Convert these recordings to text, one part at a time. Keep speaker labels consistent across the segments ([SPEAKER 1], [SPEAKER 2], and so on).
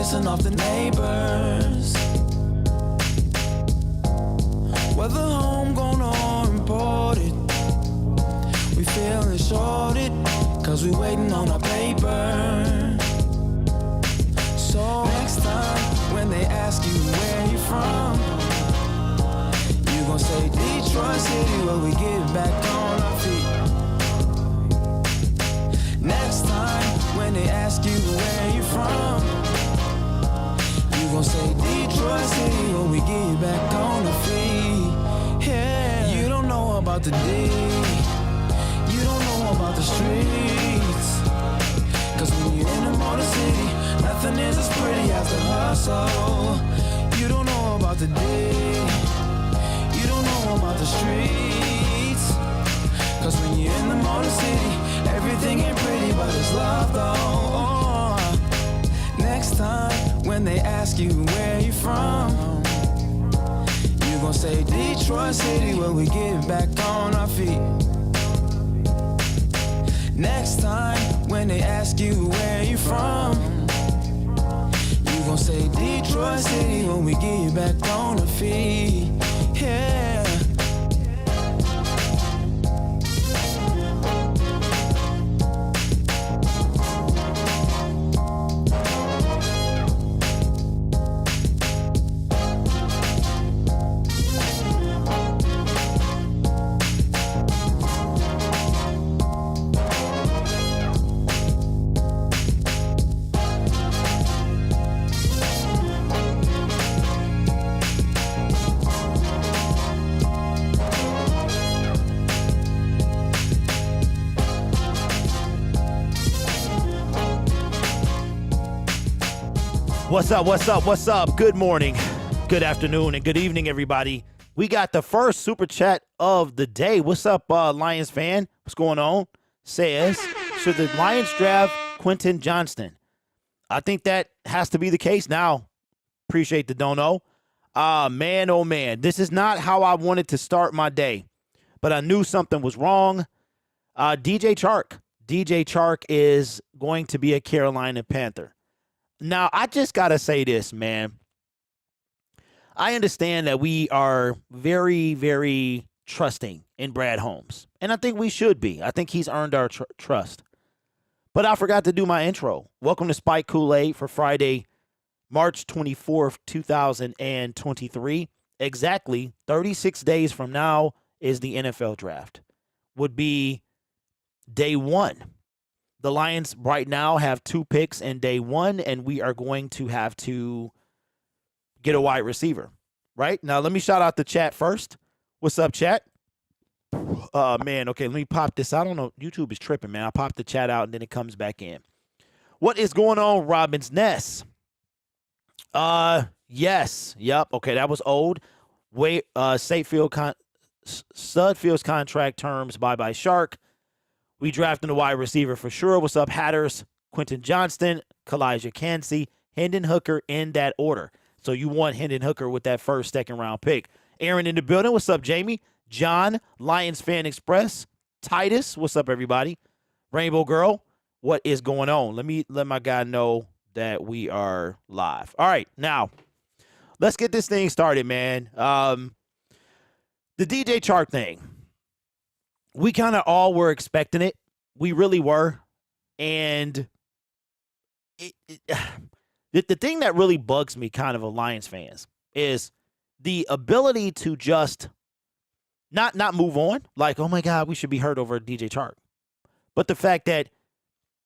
[SPEAKER 1] pissing off the neighbors. Whether homegrown or imported, we feeling shorted, cause we waiting on our paper. So next time when they ask you where you from, you gon' say Detroit City, where we get back on our feet. Next time when they ask you where you from, you gon' say Detroit City, where we get back on our feet. Yeah, you don't know about the D, you don't know about the streets, cause when you're in the motor city, nothing is as pretty as the hustle. You don't know about the D, you don't know about the streets, cause when you're in the motor city, everything ain't pretty but it's love though. Next time when they ask you where you from, you gon' say Detroit City, where we get back on our feet. Next time when they ask you where you from, you gon' say Detroit City, when we get back on our feet. Yeah.
[SPEAKER 2] What's up, what's up, what's up? Good morning, good afternoon, and good evening, everybody. We got the first super chat of the day. What's up, Lions fan? What's going on? Says, should the Lions draft Quentin Johnston? I think that has to be the case now. Appreciate the don't know. Man, oh man, this is not how I wanted to start my day, but I knew something was wrong. DJ Chark is going to be a Carolina Panther. Now, I just got to say this, man. I understand that we are very, very trusting in Brad Holmes, and I think we should be. I think he's earned our trust. But I forgot to do my intro. Welcome to Spike Kool-Aid for Friday, March 24th, 2023. Exactly 36 days from now is the NFL draft. Would be day one. The Lions right now have 2 picks in day one, and we are going to have to get a wide receiver. Right? Now, let me shout out the chat first. What's up, chat? Man, okay, let me pop this. I don't know. YouTube is tripping, man. I pop the chat out, and then it comes back in. What is going on, Robin's Nest? Yes. Yep. Okay, that was old. Wait, Sudfield's contract terms, bye-bye, Chark. We drafting a wide receiver for sure. What's up, Hatters? Quentin Johnston, Kalijah Kancey, Hendon Hooker in that order. So you want Hendon Hooker with that first, second-round pick. Aaron in the building. What's up, Jamie? John, Lions Fan Express. Titus, what's up, everybody? Rainbow Girl, what is going on? Let me let my guy know that we are live. All right, now, let's get this thing started, man. The DJ Chark thing. We kind of all were expecting it. We really were. And the thing that really bugs me kind of Lions fans is the ability to just not move on. Like, oh, my God, we should be hurt over DJ Chark. But the fact that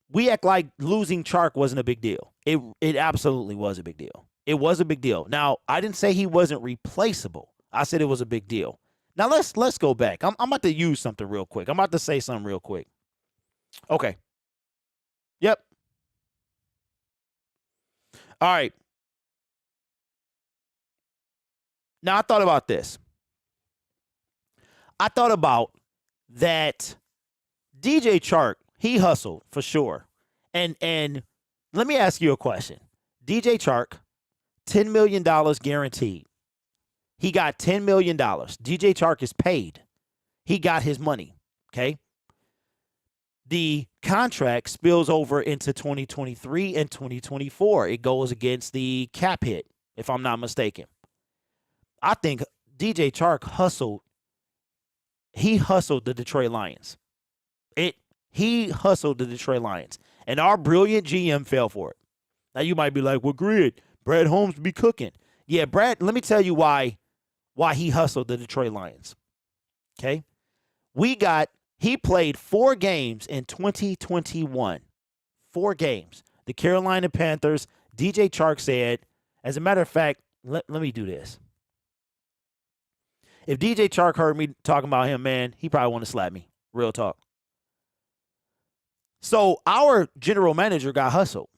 [SPEAKER 2] we act like losing Chark wasn't a big deal. It absolutely was a big deal. It was a big deal. Now, I didn't say he wasn't replaceable. I said it was a big deal. Now, let's go back. I'm about to use something real quick. I'm about to say something real quick. Okay. Yep. All right. Now, I thought about this. I thought about that DJ Chark, he hustled for sure. And let me ask you a question. DJ Chark, $10 million guaranteed. He got $10 million. DJ Chark is paid. He got his money, okay? the contract spills over into 2023 and 2024. It goes against the cap hit, if I'm not mistaken. I think DJ Chark hustled. He hustled the Detroit Lions. He hustled the Detroit Lions. And our brilliant GM fell for it. Now you might be like, well, Grid, Brad Holmes be cooking. Yeah, Brad, let me tell you why he hustled the Detroit Lions. Okay? He played 4 games in 2021. 4 games. The Carolina Panthers, DJ Chark said, as a matter of fact, let me do this. If DJ Chark heard me talking about him, man, he probably want to slap me. Real talk. So our general manager got hustled.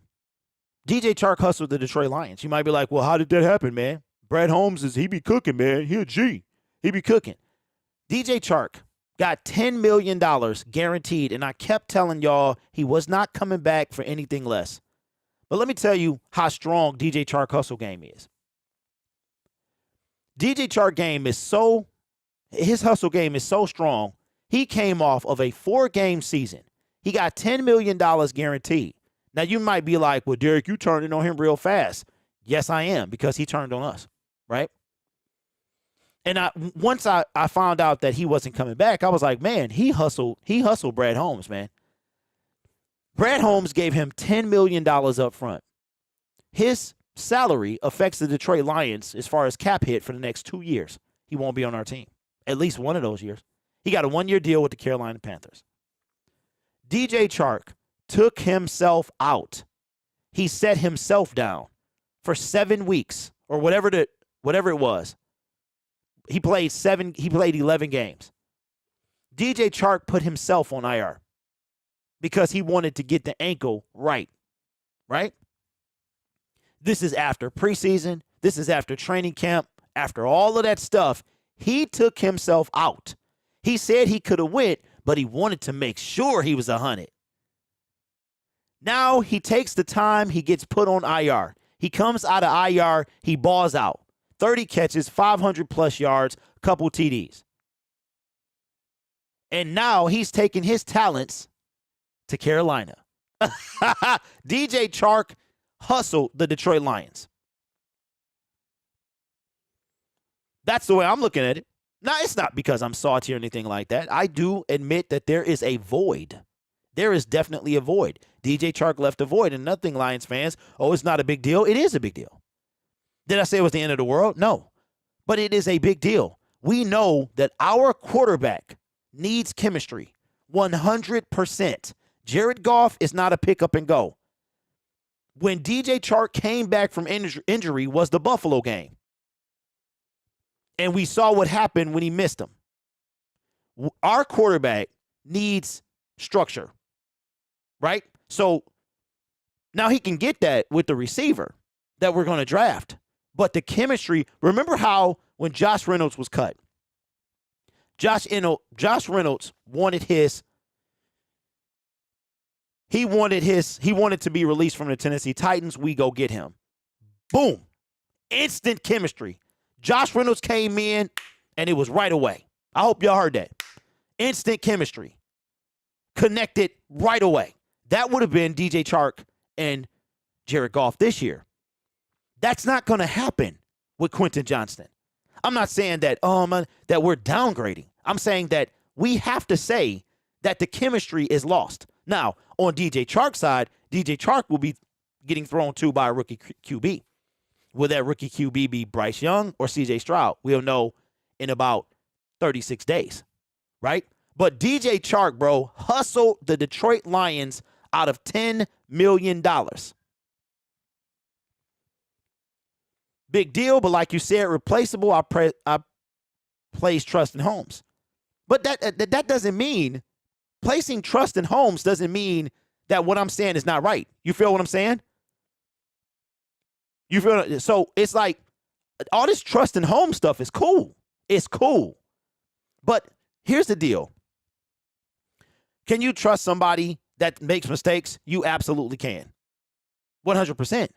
[SPEAKER 2] DJ Chark hustled the Detroit Lions. You might be like, well, how did that happen, man? Brad Holmes, he be cooking, man. He a G. He be cooking. DJ Chark got $10 million guaranteed, and I kept telling y'all he was not coming back for anything less. But let me tell you how strong DJ Chark hustle game is. DJ Chark his hustle game is so strong, he came off of a 4-game season. He got $10 million guaranteed. Now, you might be like, well, Derek, you turned it on him real fast. Yes, I am, because he turned on us, right? And once I found out that he wasn't coming back, I was like, man, he hustled Brad Holmes, man. Brad Holmes gave him $10 million up front. His salary affects the Detroit Lions as far as cap hit for the next 2 years. He won't be on our team. At least one of those years. He got a 1-year deal with the Carolina Panthers. DJ Chark took himself out. He set himself down for 7 weeks or whatever it was. He played 11 games. DJ Chark put himself on IR because he wanted to get the ankle right. Right? This is after preseason. This is after training camp. After all of that stuff, he took himself out. He said he could have went, but he wanted to make sure he was 100. Now he takes the time. He gets put on IR. He comes out of IR. He balls out. 30 catches, 500-plus yards, couple TDs. And now he's taking his talents to Carolina. DJ Chark hustled the Detroit Lions. That's the way I'm looking at it. Now, it's not because I'm salty or anything like that. I do admit that there is a void. There is definitely a void. DJ Chark left a void, and nothing, Lions fans. Oh, it's not a big deal. It is a big deal. Did I say it was the end of the world? No. But it is a big deal. We know that our quarterback needs chemistry 100%. Jared Goff is not a pick up and go. When DJ Chark came back from injury was the Buffalo game. And we saw what happened when he missed them. Our quarterback needs structure, right? So now he can get that with the receiver that we're going to draft. But the chemistry, remember how when Josh Reynolds was cut, Josh Reynolds wanted he wanted to be released from the Tennessee Titans. We go get him. Boom. Instant chemistry. Josh Reynolds came in, and it was right away. I hope y'all heard that. Instant chemistry. Connected right away. That would have been DJ Chark and Jared Goff this year. That's not going to happen with Quentin Johnston. I'm not saying that that we're downgrading. I'm saying that we have to say that the chemistry is lost. Now, on DJ Chark's side, DJ Chark will be getting thrown to by a rookie QB. Will that rookie QB be Bryce Young or CJ Stroud? We'll know in about 36 days, right? But DJ Chark, bro, hustled the Detroit Lions out of $10 million. Big deal, but like you said, replaceable. I place trust in Holmes. But that doesn't mean, placing trust in Holmes doesn't mean that what I'm saying is not right. You feel what I'm saying? You feel? So it's like all this trust in Holmes stuff is cool. It's cool. But here's the deal. Can you trust somebody that makes mistakes? You absolutely can. 100%.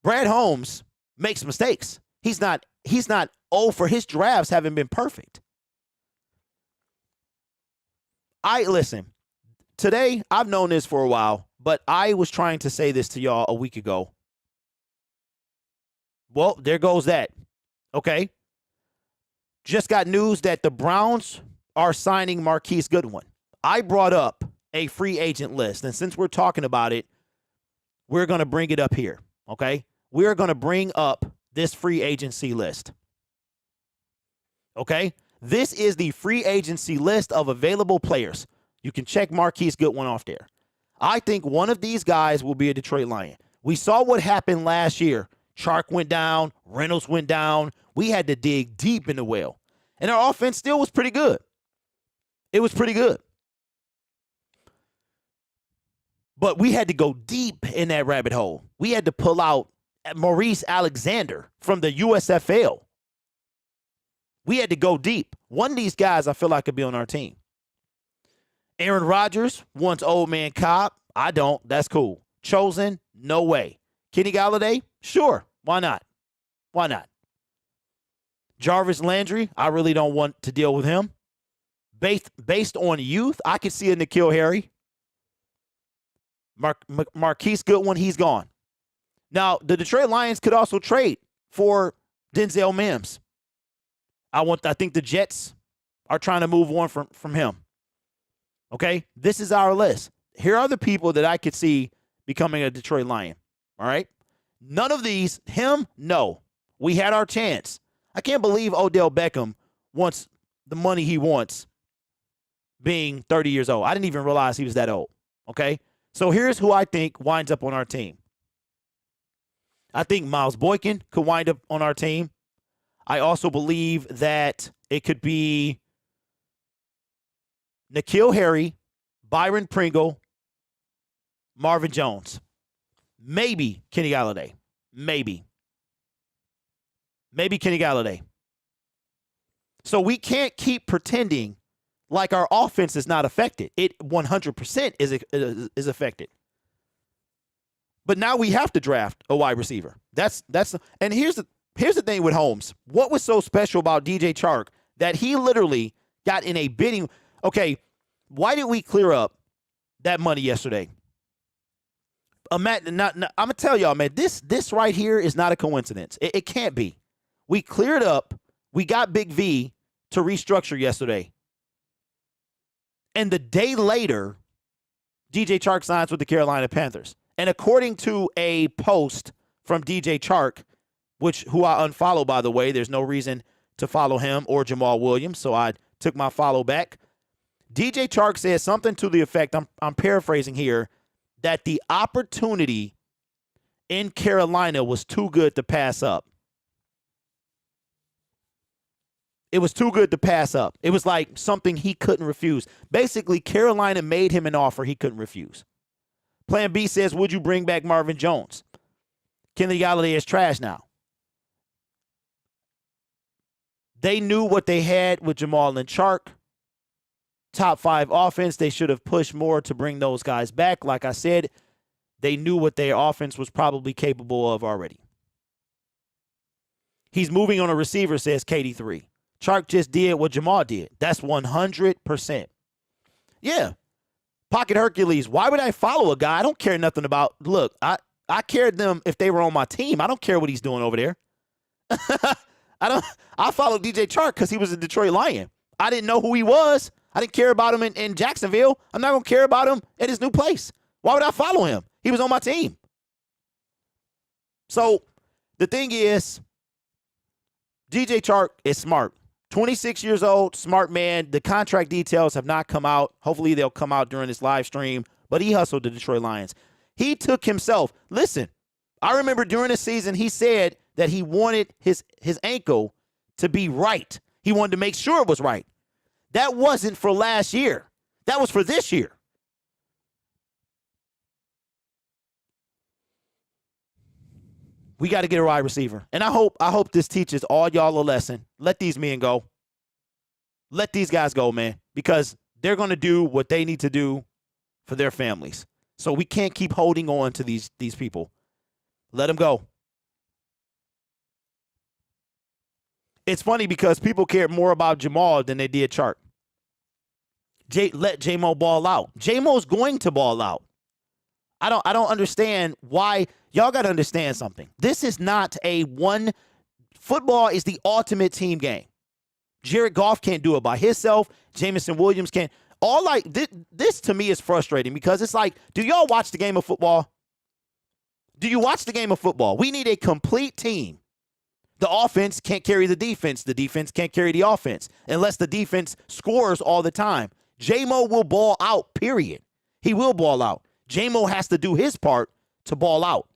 [SPEAKER 2] Brad Holmes makes mistakes. He's not for his drafts haven't been perfect. Listen, today, I've known this for a while, but I was trying to say this to y'all a week ago. Well, there goes that. Okay. Just got news that the Browns are signing Marquise Goodwin. I brought up a free agent list, and since we're talking about it, we're going to bring it up here, okay? We're going to bring up this free agency list, okay? This is the free agency list of available players. You can check Marquise Goodwin off there. I think one of these guys will be a Detroit Lion. We saw what happened last year. Chark went down. Reynolds went down. We had to dig deep in the well. And our offense still was pretty good. It was pretty good. But we had to go deep in that rabbit hole. We had to pull out Maurice Alexander from the USFL. We had to go deep. One of these guys I feel like could be on our team. Aaron Rodgers wants old man Cobb. I don't. That's cool. Chosen? No way. Kenny Galladay? Sure. Why not? Why not? Jarvis Landry? I really don't want to deal with him. Based on youth, I could see a N'Keal Harry. Marquise Goodwin, he's gone. Now, the Detroit Lions could also trade for Denzel Mims. I think the Jets are trying to move on from him. Okay? This is our list. Here are the people that I could see becoming a Detroit Lion. All right? None of these, him, no. We had our chance. I can't believe Odell Beckham wants the money he wants being 30 years old. I didn't even realize he was that old. Okay? So here's who I think winds up on our team. I think Miles Boykin could wind up on our team. I also believe that it could be N'Keal Harry, Byron Pringle, Marvin Jones. Maybe Kenny Galladay. Maybe Kenny Galladay. So we can't keep pretending like our offense is not affected. It 100% is affected. But now we have to draft a wide receiver. And here's the thing with Holmes. What was so special about DJ Chark that he literally got in a bidding? Okay, why did we clear up that money yesterday? Matt, I'm gonna tell y'all, man. This right here is not a coincidence. It can't be. We cleared up. We got Big V to restructure yesterday. And the day later, DJ Chark signs with the Carolina Panthers. And according to a post from DJ Chark, who I unfollow, by the way, there's no reason to follow him or Jamal Williams, so I took my follow back. DJ Chark says something to the effect, I'm paraphrasing here, that the opportunity in Carolina was too good to pass up. It was too good to pass up. It was like something he couldn't refuse. Basically, Carolina made him an offer he couldn't refuse. Plan B says, would you bring back Marvin Jones? Kenny Galladay is trash now. They knew what they had with Jamal and Chark. Top 5 offense. They should have pushed more to bring those guys back. Like I said, they knew what their offense was probably capable of already. He's moving on a receiver, says KD3. Chark just did what Jamal did. That's 100%. Yeah. Pocket Hercules. Why would I follow a guy I don't care nothing about? Look, I cared them if they were on my team. I don't care what he's doing over there. I followed DJ Chark because he was a Detroit Lion. I didn't know who he was. I didn't care about him in Jacksonville. I'm not going to care about him at his new place. Why would I follow him? He was on my team. So the thing is, DJ Chark is smart. 26 years old, smart man. The contract details have not come out. Hopefully they'll come out during this live stream. But he hustled the Detroit Lions. He took himself. Listen, I remember during the season he said that he wanted his ankle to be right. He wanted to make sure it was right. That wasn't for last year. That was for this year. We got to get a wide receiver. And I hope this teaches all y'all a lesson. Let these men go. Let these guys go, man, because they're going to do what they need to do for their families. So we can't keep holding on to these people. Let them go. It's funny because people cared more about Jamal than they did Chark. let J-Mo ball out. J-Mo's going to ball out. I don't understand why. Y'all got to understand something. This is not a one. Football is the ultimate team game. Jared Goff can't do it by himself. Jameson Williams can't. This to me is frustrating because it's like, do y'all watch the game of football? Do you watch the game of football? We need a complete team. The offense can't carry the defense. The defense can't carry the offense unless the defense scores all the time. J-Mo will ball out, period. He will ball out. J-Mo has to do his part to ball out.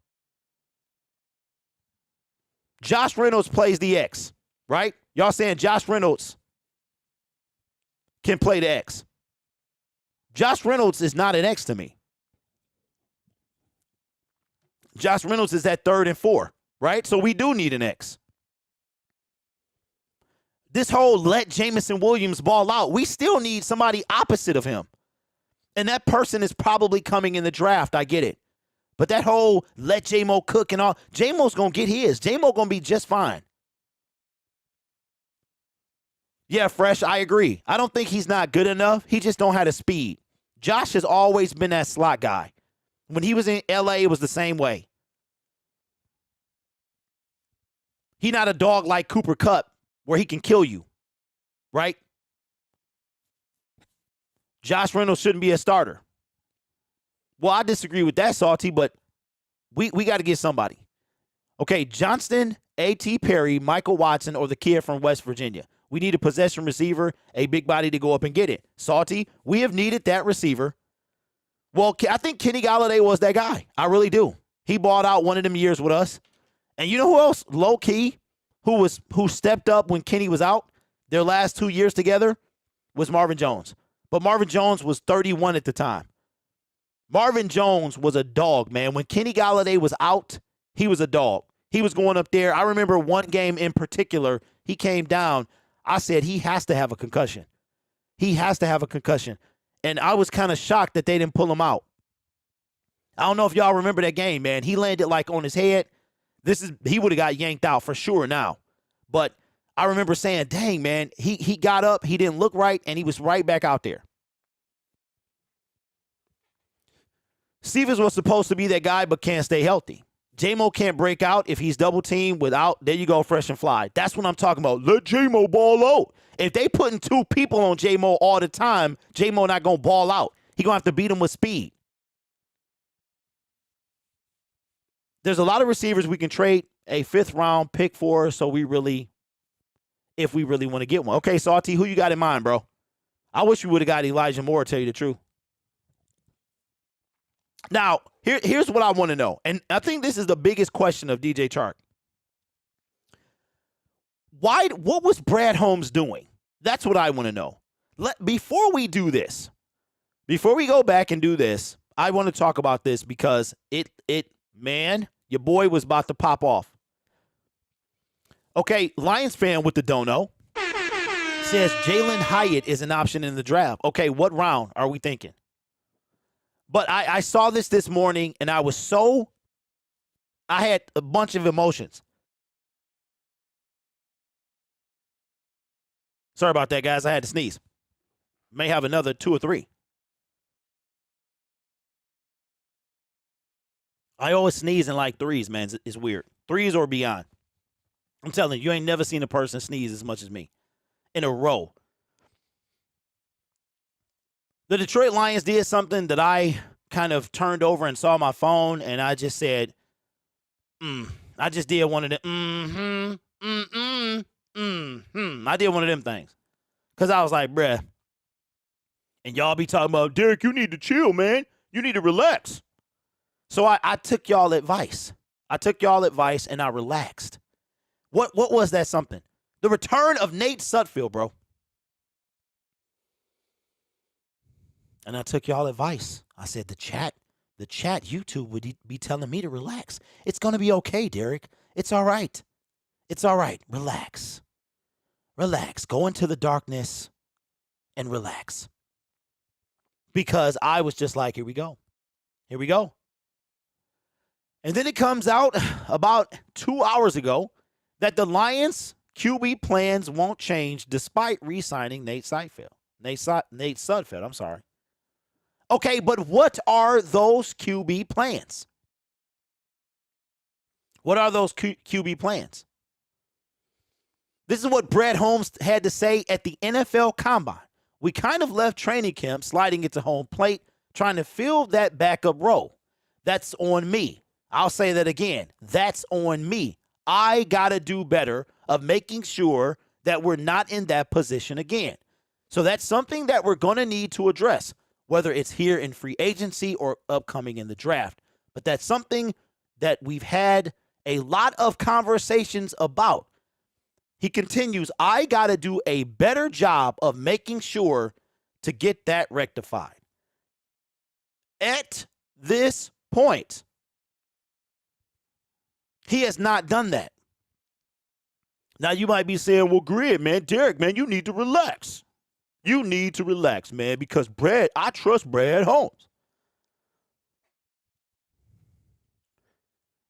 [SPEAKER 2] Josh Reynolds plays the X, right? Y'all saying Josh Reynolds can play the X. Josh Reynolds is not an X to me. Josh Reynolds is at 3rd and 4, right? So we do need an X. This whole let Jameson Williams ball out, we still need somebody opposite of him. And that person is probably coming in the draft. I get it. But that whole let J-Mo cook and all, J-Mo's going to get his. J-Mo going to be just fine. Yeah, Fresh, I agree. I don't think he's not good enough. He just don't have the speed. Josh has always been that slot guy. When he was in L.A., it was the same way. He's not a dog like Cooper Kupp where he can kill you, right? Josh Reynolds shouldn't be a starter. Well, I disagree with that, Salty, but we got to get somebody. Okay, Johnston, A.T. Perry, Michael Watson, or the kid from West Virginia. We need a possession receiver, a big body to go up and get it. Salty, we have needed that receiver. Well, I think Kenny Golladay was that guy. I really do. He balled out one of them years with us. And you know who else, low-key, who stepped up when Kenny was out? Their last 2 years together was Marvin Jones. But Marvin Jones was 31 at the time. Marvin Jones was a dog, man. When Kenny Golladay was out, he was a dog. He was going up there. I remember one game in particular, he came down. I said he has to have a concussion. He has to have a concussion. And I was kind of shocked that they didn't pull him out. I don't know if y'all remember that game, man. He landed like on his head. He would have got yanked out for sure now. But I remember saying, dang, man, he got up, he didn't look right, and he was right back out there. Stevens was supposed to be that guy, but can't stay healthy. J-Mo can't break out if he's double teamed without, there you go, fresh and fly. That's what I'm talking about. Let J-Mo ball out. If they putting 2 people on J-Mo all the time, J-Mo not going to ball out. He going to have to beat him with speed. There's a lot of receivers we can trade a 5th round pick for, so if we really want to get one. Okay, Salty, who you got in mind, bro? I wish we would have got Elijah Moore, to tell you the truth. Now, here's what I want to know, and I think this is the biggest question of DJ Chark. What was Brad Holmes doing? That's what I want to know. Before we do this, before we go back and do this, I want to talk about this because man, your boy was about to pop off. Okay, Lions fan with the dono says Jalen Hyatt is an option in the draft. Okay, what round are we thinking? But I saw this morning, and I had a bunch of emotions. Sorry about that, guys. I had to sneeze. May have another 2 or 3. I always sneeze in like 3s, man. It's weird. 3s or beyond. I'm telling you, you ain't never seen a person sneeze as much as me in a row. The Detroit Lions did something that I kind of turned over and saw my phone, and I just said, I just did one of them, I did one of them things. Because I was like, bruh. And y'all be talking about, Derek, you need to chill, man. You need to relax. So I took y'all advice. And I relaxed. What was that something? The return of Nate Sudfeld, bro. And I took y'all advice. I said the chat YouTube would be telling me to relax. It's going to be okay, Derek. It's all right. It's all right. Relax. Go into the darkness and relax. Because I was just like, here we go. And then it comes out about 2 hours ago that the Lions QB plans won't change despite re-signing Nate Sudfeld. Nate Sudfeld, I'm sorry. Okay, but what are those QB plans? What are those QB plans? This is what Brad Holmes had to say at the NFL Combine. We kind of left training camp sliding into home plate, trying to fill that backup role. That's on me. I'll say that again. That's on me. I got to do better of making sure that we're not in that position again. So that's something that we're going to need to address, whether it's here in free agency or upcoming in the draft. But that's something that we've had a lot of conversations about. He continues, I got to do a better job of making sure to get that rectified. At this point, he has not done that. Now, you might be saying, well, Grid, man, Derek, man, you need to relax. You need to relax, man, because I trust Brad Holmes.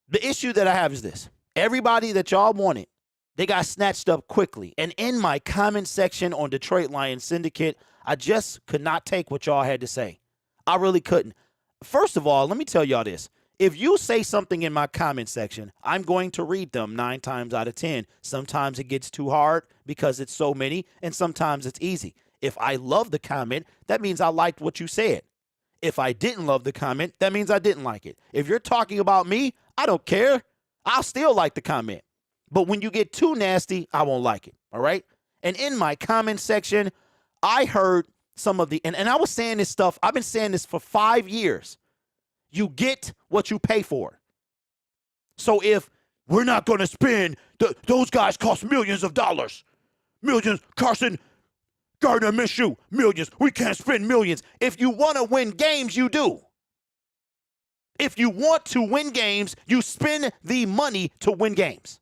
[SPEAKER 2] The issue that I have is this. Everybody that y'all wanted, they got snatched up quickly. And in my comment section on Detroit Lions Syndicate, I just could not take what y'all had to say. I really couldn't. First of all, let me tell y'all this. If you say something in my comment section, I'm going to read them 9 times out of 10. Sometimes it gets too hard because it's so many, and sometimes it's easy. If I love the comment, that means I liked what you said. If I didn't love the comment, that means I didn't like it. If you're talking about me, I don't care. I'll still like the comment. But when you get too nasty, I won't like it, all right? And in my comment section, I heard some of and I was saying this stuff. I've been saying this for 5 years. You get what you pay for. So if we're not going to spend, those guys cost millions of dollars. Millions, Carson, Gardner Minshew, millions. We can't spend millions. If you want to win games, you do. If you want to win games, you spend the money to win games.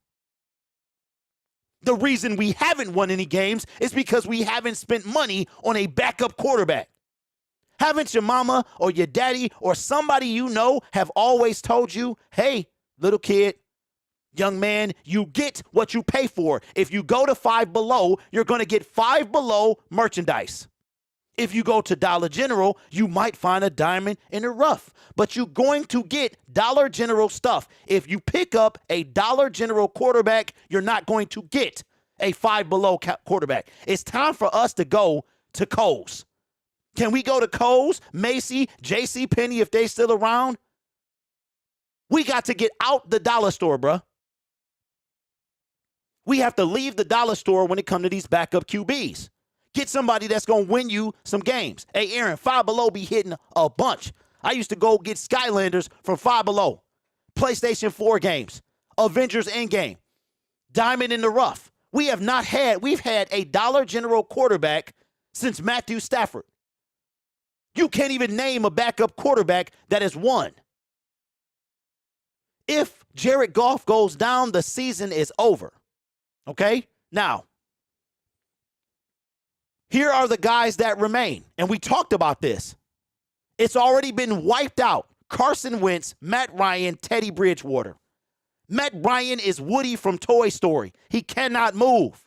[SPEAKER 2] The reason we haven't won any games is because we haven't spent money on a backup quarterback. Haven't your mama or your daddy or somebody you know have always told you, hey, little kid, young man, you get what you pay for. If you go to Five Below, you're going to get Five Below merchandise. If you go to Dollar General, you might find a diamond in the rough, but you're going to get Dollar General stuff. If you pick up a Dollar General quarterback, you're not going to get a Five Below quarterback. It's time for us to go to Kohl's. Can we go to Kohl's, Macy, J.C. Penney if they still around? We got to get out the dollar store, bruh. We have to leave the dollar store when it comes to these backup QBs. Get somebody that's going to win you some games. Hey, Aaron, Five Below be hitting a bunch. I used to go get Skylanders from Five Below. PlayStation 4 games. Avengers Endgame. Diamond in the rough. We've had a Dollar General quarterback since Matthew Stafford. You can't even name a backup quarterback that has won. If Jared Goff goes down, the season is over. Okay? Now, here are the guys that remain. And we talked about this. It's already been wiped out. Carson Wentz, Matt Ryan, Teddy Bridgewater. Matt Ryan is Woody from Toy Story. He cannot move.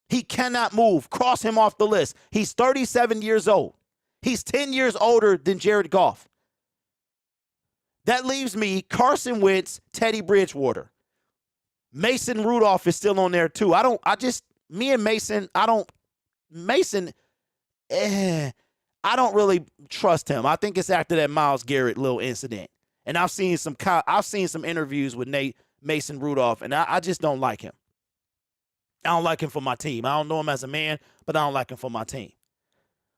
[SPEAKER 2] He cannot move. Cross him off the list. He's 37 years old. He's 10 years older than Jared Goff. That leaves me Carson Wentz, Teddy Bridgewater. Mason Rudolph is still on there too. I don't really trust him. I think it's after that Myles Garrett little incident. And I've seen some interviews with Mason Rudolph, and I just don't like him. I don't like him for my team. I don't know him as a man, but I don't like him for my team.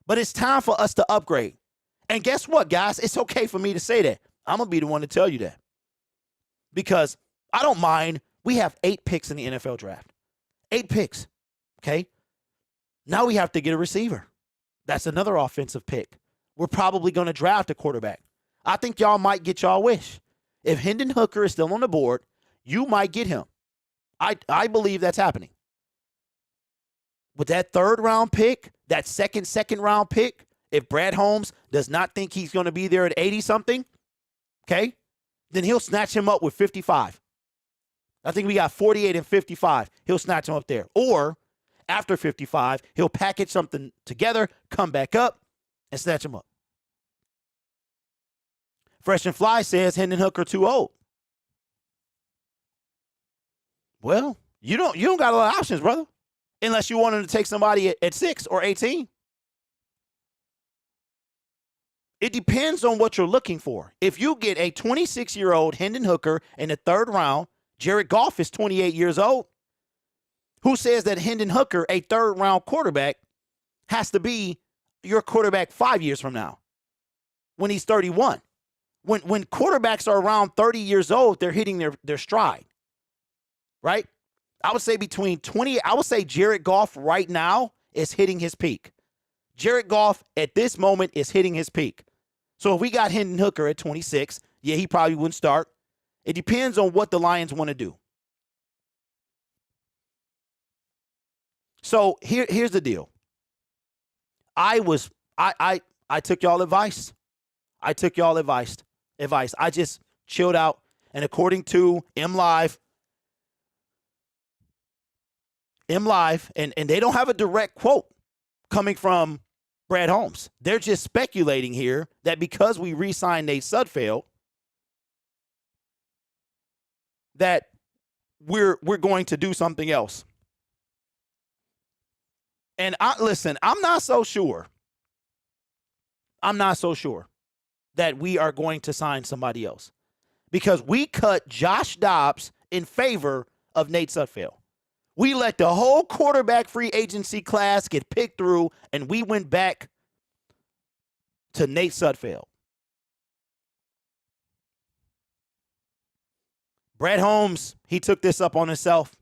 [SPEAKER 2] But it's time for us to upgrade. And guess what, guys? It's okay for me to say that. I'm going to be the one to tell you that. Because I don't mind. We have 8 picks in the NFL draft. 8 picks. Okay? Now we have to get a receiver. That's another offensive pick. We're probably going to draft a quarterback. I think y'all might get y'all wish. If Hendon Hooker is still on the board, you might get him. I believe that's happening. With that 3rd round pick, that second round pick, if Brad Holmes does not think he's going to be there at 80-something, okay, then he'll snatch him up with 55. I think we got 48 and 55. He'll snatch him up there. Or after 55, he'll package something together, come back up, and snatch him up. Fresh and Fly says Hendon Hooker too old. Well, you don't got a lot of options, brother, unless you want him to take somebody at 6 or 18. It depends on what you're looking for. If you get a 26-year-old Hendon Hooker in the 3rd round, Jared Goff is 28 years old. Who says that Hendon Hooker, a 3rd-round quarterback, has to be your quarterback 5 years from now when he's 31? When quarterbacks are around 30 years old, they're hitting their stride, right? I would say Jared Goff right now is hitting his peak. Jared Goff at this moment is hitting his peak. So if we got Hendon Hooker at 26, yeah, he probably wouldn't start. It depends on what the Lions want to do. So here's the deal. I took y'all advice. I just chilled out, and according to MLive, and they don't have a direct quote coming from Brad Holmes. They're just speculating here that because we re-signed Nate Sudfeld, that we're going to do something else. And listen, I'm not so sure that we are going to sign somebody else, because we cut Josh Dobbs in favor of Nate Sudfeld. We let the whole quarterback free agency class get picked through, and we went back to Nate Sudfeld. Brad Holmes, he took this up on himself.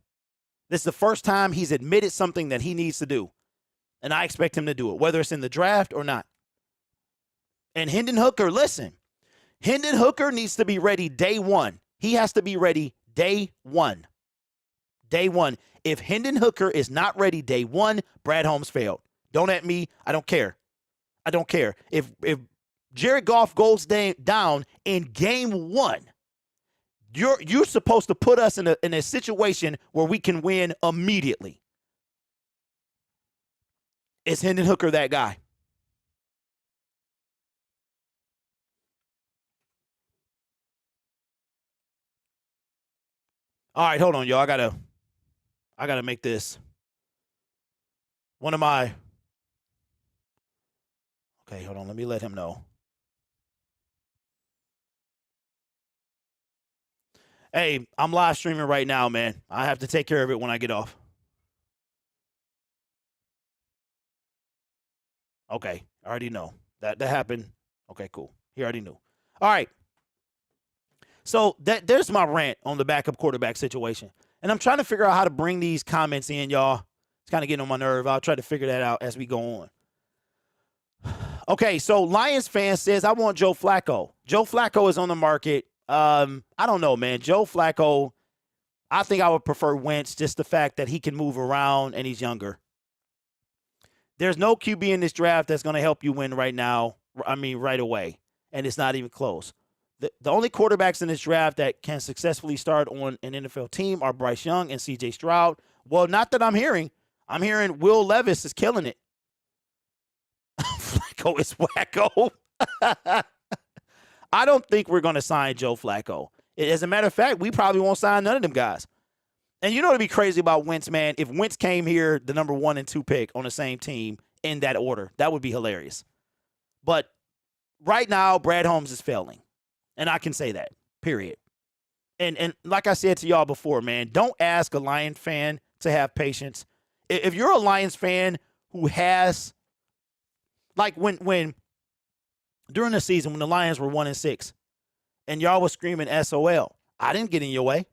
[SPEAKER 2] This is the first time he's admitted something that he needs to do, and I expect him to do it, whether it's in the draft or not. And Hendon Hooker, listen, Hendon Hooker needs to be ready day one. He has to be ready day one. Day one. If Hendon Hooker is not ready day one, Brad Holmes failed. Don't at me. I don't care. If Jared Goff goes down in game one, you're supposed to put us in a situation where we can win immediately. Is Hendon Hooker that guy? All right, hold on, y'all. I gotta make this one of my. Okay, hold on. Let me let him know. Hey, I'm live streaming right now, man. I have to take care of it when I get off. Okay, I already know. That happened. Okay, cool. He already knew. All right. So there's my rant on the backup quarterback situation. And I'm trying to figure out how to bring these comments in, y'all. It's kind of getting on my nerve. I'll try to figure that out as we go on. Okay, so Lions fan says, I want Joe Flacco. Joe Flacco is on the market. I don't know, man. Joe Flacco, I think I would prefer Wentz, just the fact that he can move around and he's younger. There's no QB in this draft that's going to help you win right now. I mean, right away. And it's not even close. The only quarterbacks in this draft that can successfully start on an NFL team are Bryce Young and C.J. Stroud. Well, not that I'm hearing. I'm hearing Will Levis is killing it. Flacco is wacko. I don't think we're going to sign Joe Flacco. As a matter of fact, we probably won't sign none of them guys. And you know what'd be crazy about Wentz, man? If Wentz came here, the number 1 and 2 pick on the same team in that order, that would be hilarious. But right now, Brad Holmes is failing. And I can say that, period. And like I said to y'all before, man, don't ask a Lions fan to have patience. If you're a Lions fan who has, like when during the season when the Lions were 1-6 and y'all was screaming SOL, I didn't get in your way.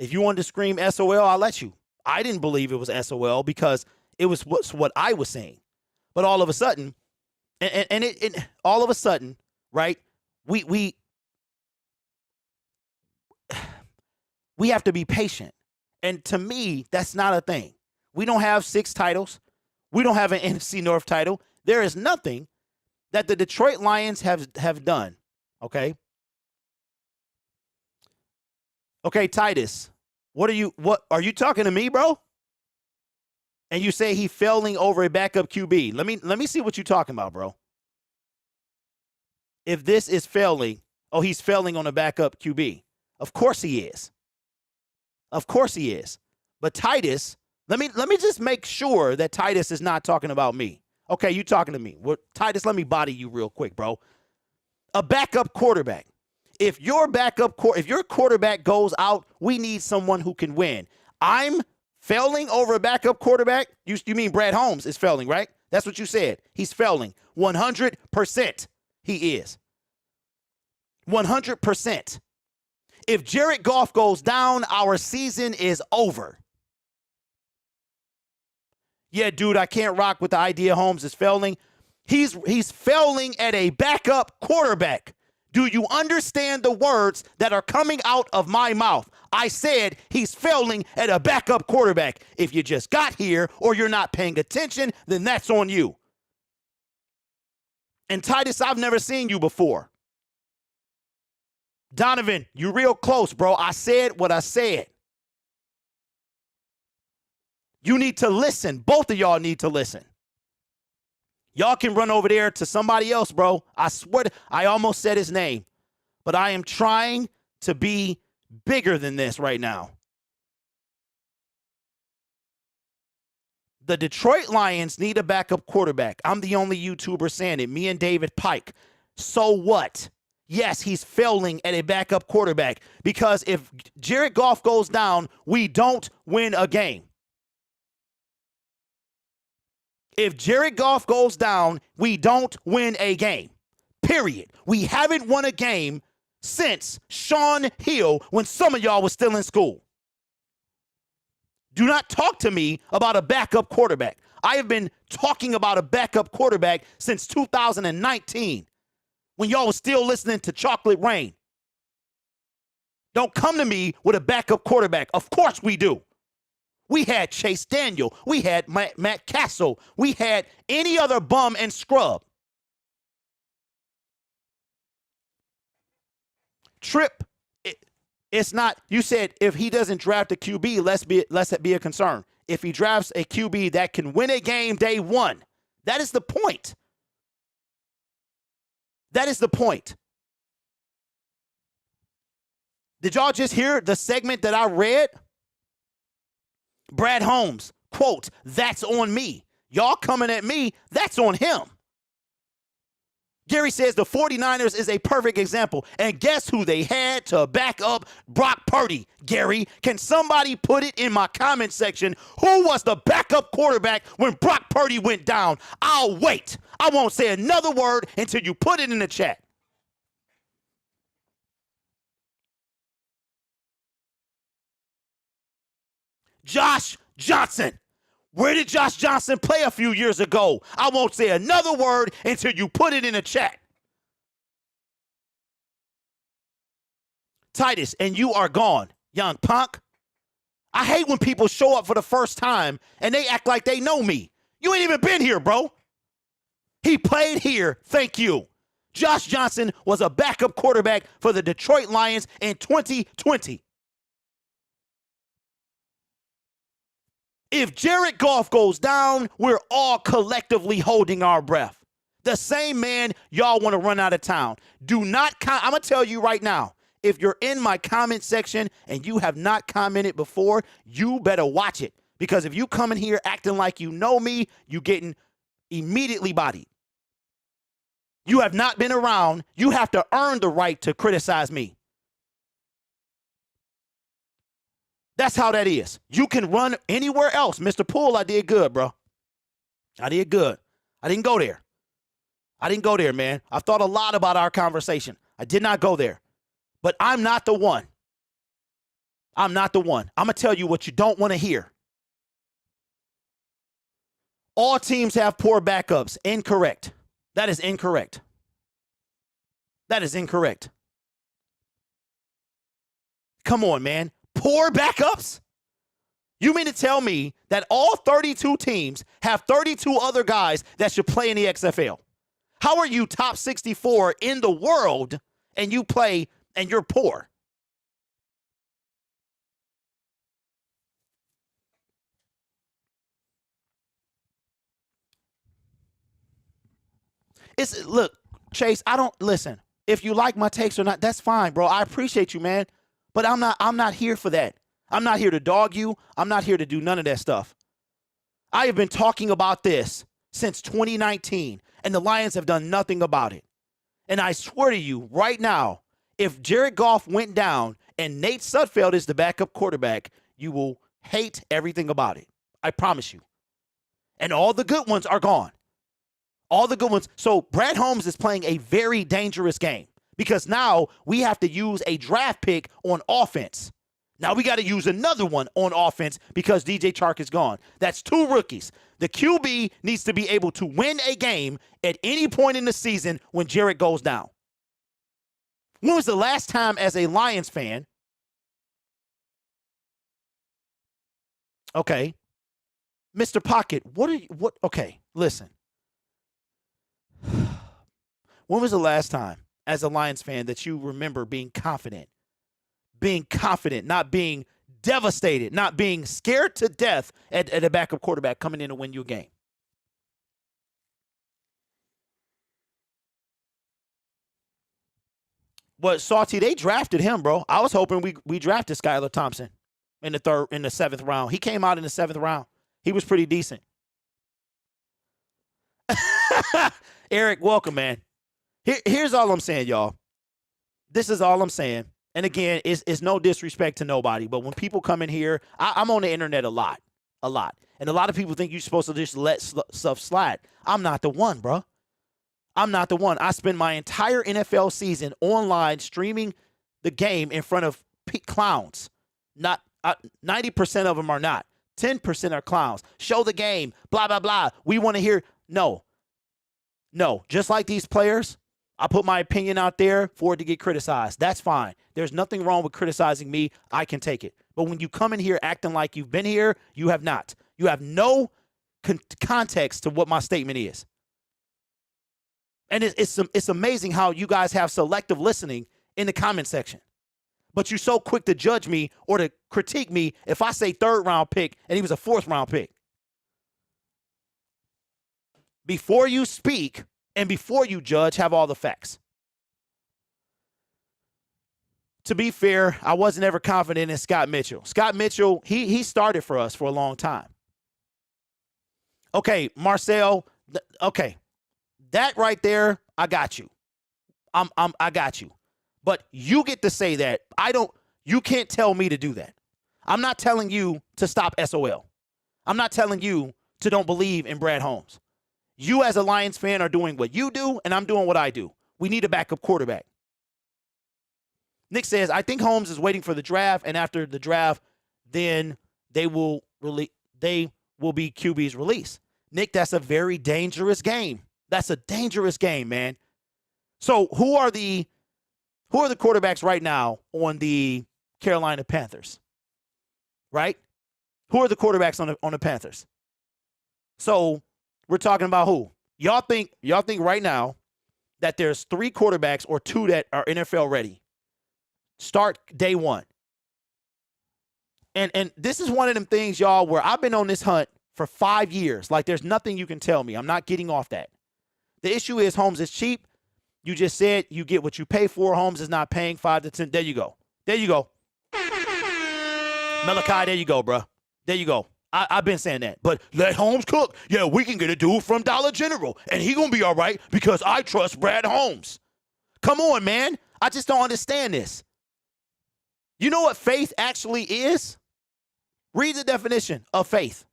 [SPEAKER 2] If you wanted to scream SOL, I'll let you. I didn't believe it was SOL because it was what I was saying. But all of a sudden, all of a sudden, right? We have to be patient. And to me, that's not a thing. We don't have 6 titles. We don't have an NFC North title. There is nothing that the Detroit Lions have done. Okay? Okay, Titus. What are you talking to me, bro? And you say he failing over a backup QB. Let me see what you're talking about, bro. If this is failing, oh, he's failing on a backup QB. Of course he is. Of course he is. But Titus, let me just make sure that Titus is not talking about me. Okay, you talking to me. Well, Titus, let me body you real quick, bro. A backup quarterback. If your quarterback goes out, we need someone who can win. I'm failing over a backup quarterback? You mean Brad Holmes is failing, right? That's what you said. He's failing. 100% he is. 100%. If Jared Goff goes down, our season is over. Yeah, dude, I can't rock with the idea Holmes is failing. He's failing at a backup quarterback. Do you understand the words that are coming out of my mouth? I said he's failing at a backup quarterback. If you just got here or you're not paying attention, then that's on you. And Titus, I've never seen you before. Donovan, you real close, bro. I said what I said. You need to listen. Both of y'all need to listen. Y'all can run over there to somebody else, bro. I swear I almost said his name. But I am trying to be bigger than this right now. The Detroit Lions need a backup quarterback. I'm the only YouTuber saying it. Me and David Pike. So what? Yes, he's failing at a backup quarterback because if Jared Goff goes down, we don't win a game. If Jared Goff goes down, we don't win a game. Period. We haven't won a game since Sean Hill when some of y'all was still in school. Do not talk to me about a backup quarterback. I have been talking about a backup quarterback since 2019 when y'all was still listening to Chocolate Rain. Don't come to me with a backup quarterback. Of course we do. We had Chase Daniel. We had Matt Castle. We had any other bum and scrub. Trip, it's not, you said if he doesn't draft a QB, let's be a concern. If he drafts a QB that can win a game day one, that is the point. That is the point. Did y'all just hear the segment that I read? Brad Holmes, quote, "That's on me." Y'all coming at me, that's on him. Gary says the 49ers is a perfect example. And guess who they had to back up Brock Purdy? Gary, can somebody put it in my comment section? Who was the backup quarterback when Brock Purdy went down? I'll wait. I won't say another word until you put it in the chat. Josh Johnson. Where did Josh Johnson play a few years ago? I won't say another word until you put it in the chat. Titus, and you are gone, young punk. I hate when people show up for the first time and they act like they know me. You ain't even been here, bro. He played here. Thank you. Josh Johnson was a backup quarterback for the Detroit Lions in 2020. If Jared Goff goes down, we're all collectively holding our breath. The same man y'all want to run out of town. Do not, I'm going to tell you right now, if you're in my comment section and you have not commented before, you better watch it. Because if you come in here acting like you know me, you getting immediately bodied. You have not been around. You have to earn the right to criticize me. That's how that is. You can run anywhere else. Mr. Poole, I did good, bro. I did good. I didn't go there. I didn't go there, man. I've thought a lot about our conversation. I did not go there. But I'm not the one. I'm not the one. I'm going to tell you what you don't want to hear. All teams have poor backups. Incorrect. That is incorrect. That is incorrect. Come on, man. Poor backups? You mean to tell me that all 32 teams have 32 other guys that should play in the XFL? How are you top 64 in the world and you play and you're poor? Look, Chase, I don't listen. If you like my takes or not, that's fine, bro. I appreciate you, man. But I'm not here for that. I'm not here to dog you. I'm not here to do none of that stuff. I have been talking about this since 2019, and the Lions have done nothing about it. And I swear to you right now, if Jared Goff went down and Nate Sudfeld is the backup quarterback, you will hate everything about it. I promise you. And all the good ones are gone. All the good ones. So Brad Holmes is playing a very dangerous game because now we have to use a draft pick on offense. Now we got to use another one on offense because DJ Chark is gone. That's 2 rookies. The QB needs to be able to win a game at any point in the season when Jared goes down. When was the last time as a Lions fan? Okay. Mr. Pocket, okay, listen. When was the last time as a Lions fan that you remember being confident, not being devastated, not being scared to death at a backup quarterback coming in to win you a game? But Salty, they drafted him, bro. I was hoping we drafted Skylar Thompson in the 7th round. He came out in the 7th round. He was pretty decent. Eric, welcome, man. Here's all I'm saying, y'all. This is all I'm saying. And again, it's no disrespect to nobody, but when people come in here, I'm on the internet a lot. And a lot of people think you're supposed to just let stuff slide. I'm not the one, bro. I'm not the one. I spend my entire NFL season online streaming the game in front of clowns. Not 90% of them are not. 10% are clowns. Show the game, blah, blah, blah. We want to hear. No. Just like these players, I put my opinion out there for it to get criticized. That's fine. There's nothing wrong with criticizing me. I can take it. But when you come in here acting like you've been here, you have not. You have no context to what my statement is. And it's amazing how you guys have selective listening in the comment section. But you're so quick to judge me or to critique me if I say 3rd round pick and he was a 4th round pick. Before you speak and before you judge, have all the facts. To be fair, I wasn't ever confident in Scott Mitchell. Scott Mitchell, he started for us for a long time. Okay, Marcel, okay. That right there, I got you. I got you. But you get to say that. You can't tell me to do that. I'm not telling you to stop SOL. I'm not telling you to don't believe in Brad Holmes. You as a Lions fan are doing what you do, and I'm doing what I do. We need a backup quarterback. Nick says, I think Holmes is waiting for the draft, and after the draft, then they will be QB's release. Nick, that's a very dangerous game. That's a dangerous game, man. So who are the quarterbacks right now on the Carolina Panthers? Right? Who are the quarterbacks on the Panthers? So we're talking about who? Y'all think right now that there's 3 quarterbacks or 2 that are NFL ready. Start day 1. And this is one of them things, y'all, where I've been on this hunt for 5 years. Like, there's nothing you can tell me. I'm not getting off that. The issue is Holmes is cheap. You just said you get what you pay for. Holmes is not paying 5 to 10. There you go. Malachi, there you go, bro. There you go. I've been saying that. But let Holmes cook. Yeah, we can get a dude from Dollar General, and he going to be all right because I trust Brad Holmes. Come on, man. I just don't understand this. You know what faith actually is? Read the definition of faith.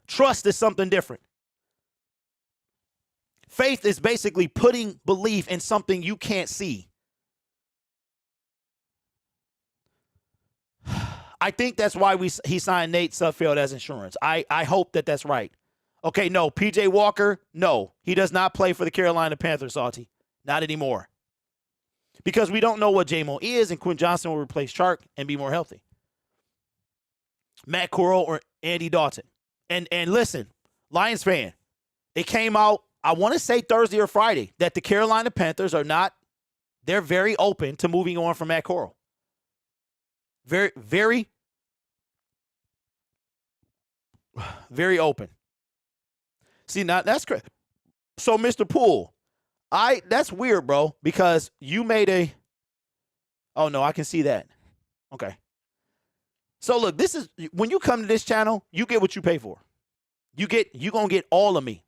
[SPEAKER 2] Trust is something different. Faith is basically putting belief in something you can't see. I think that's why he signed Nate Sudfeld as insurance. I hope that that's right. Okay, no, P.J. Walker, no. He does not play for the Carolina Panthers, Salty. Not anymore. Because we don't know what J-Mo is, and Quinn Johnson will replace Chark and be more healthy. Matt Corral or Andy Dalton. And listen, Lions fan, it came out, I want to say Thursday or Friday, that the Carolina Panthers they're very open to moving on from Matt Corral. Very, very, very open. See, now that's crazy. So, Mr. Poole, that's weird, bro, because you made a. Oh no, I can see that. Okay. So look, this is when you come to this channel, you get what you pay for. You gonna get all of me.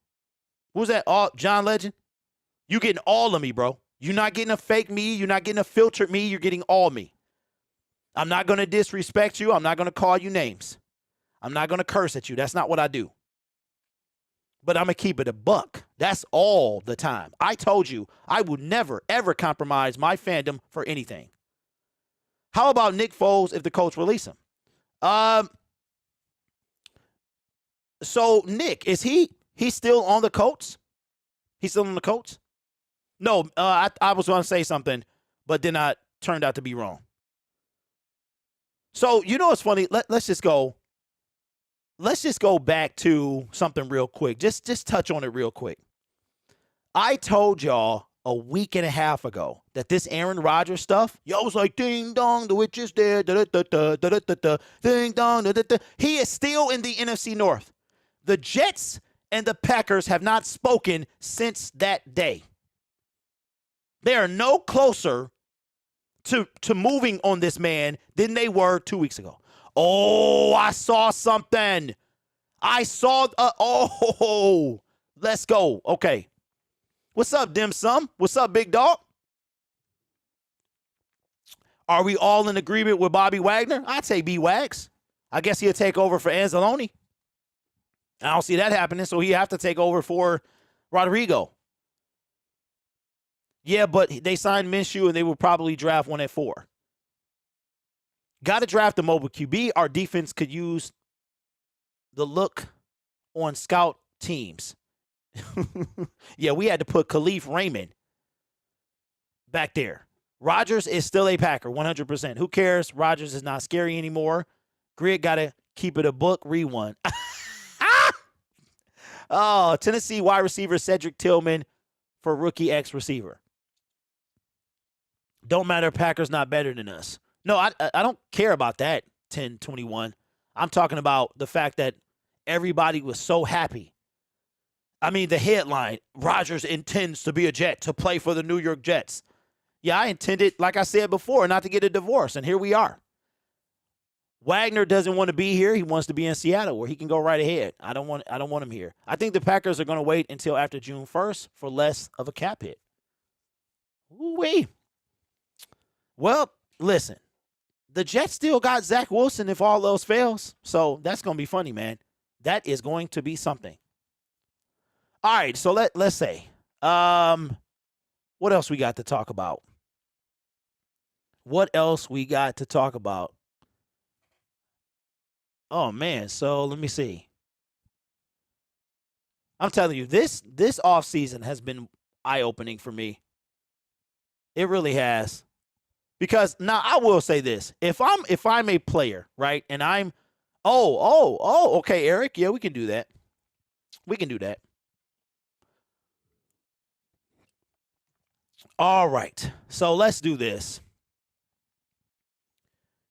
[SPEAKER 2] Who's that? John Legend? You getting all of me, bro. You're not getting a fake me. You're not getting a filtered me. You're getting all me. I'm not gonna disrespect you. I'm not gonna call you names. I'm not gonna curse at you. That's not what I do. But I'm gonna keep it a buck. That's all the time. I told you I would never, ever compromise my fandom for anything. How about Nick Foles if the Colts release him? So Nick, is he's still on the Colts? He's still on the Colts? No, I was going to say something, but then I turned out to be wrong. So you know what's funny? Let's just go back to something real quick. Just touch on it real quick. I told y'all a week and a half ago that this Aaron Rodgers stuff, y'all was like, ding dong, the witch is dead, da da da da da da da, ding dong, da da da. He is still in the NFC North. The Jets and the Packers have not spoken since that day. They are no closer to moving on this man than they were 2 weeks ago. Oh, I saw something. Let's go. Okay. What's up, Dim Sum? What's up, big dog? Are we all in agreement with Bobby Wagner? I'd say B-Wags. I guess he'll take over for Anzalone. I don't see that happening, so he have to take over for Rodrigo. Yeah, but they signed Minshew, and they will probably draft one at 4. Got to draft a mobile QB. Our defense could use the look on scout teams. Yeah, we had to put Khalif Raymond back there. Rodgers is still a Packer, 100%. Who cares? Rodgers is not scary anymore. Grig got to keep it a book. Re-one. Oh, Tennessee wide receiver Cedric Tillman for rookie X receiver. Don't matter. Packers not better than us. No, I don't care about that, 10-21. I'm talking about the fact that everybody was so happy. I mean, the headline, Rodgers intends to be a Jet, to play for the New York Jets. Yeah, I intended, like I said before, not to get a divorce, and here we are. Wagner doesn't want to be here. He wants to be in Seattle where he can go right ahead. I don't want him here. I think the Packers are going to wait until after June 1st for less of a cap hit. Ooh-wee. Well, listen, the Jets still got Zach Wilson if all else fails, so that's going to be funny, man. That is going to be something. All right, so let's say, what else we got to talk about? Oh, man, so let me see. I'm telling you, this offseason has been eye-opening for me. It really has. Because now I will say this. If I'm a player, right, and I'm okay, Eric, yeah, we can do that. We can do that. All right. So let's do this.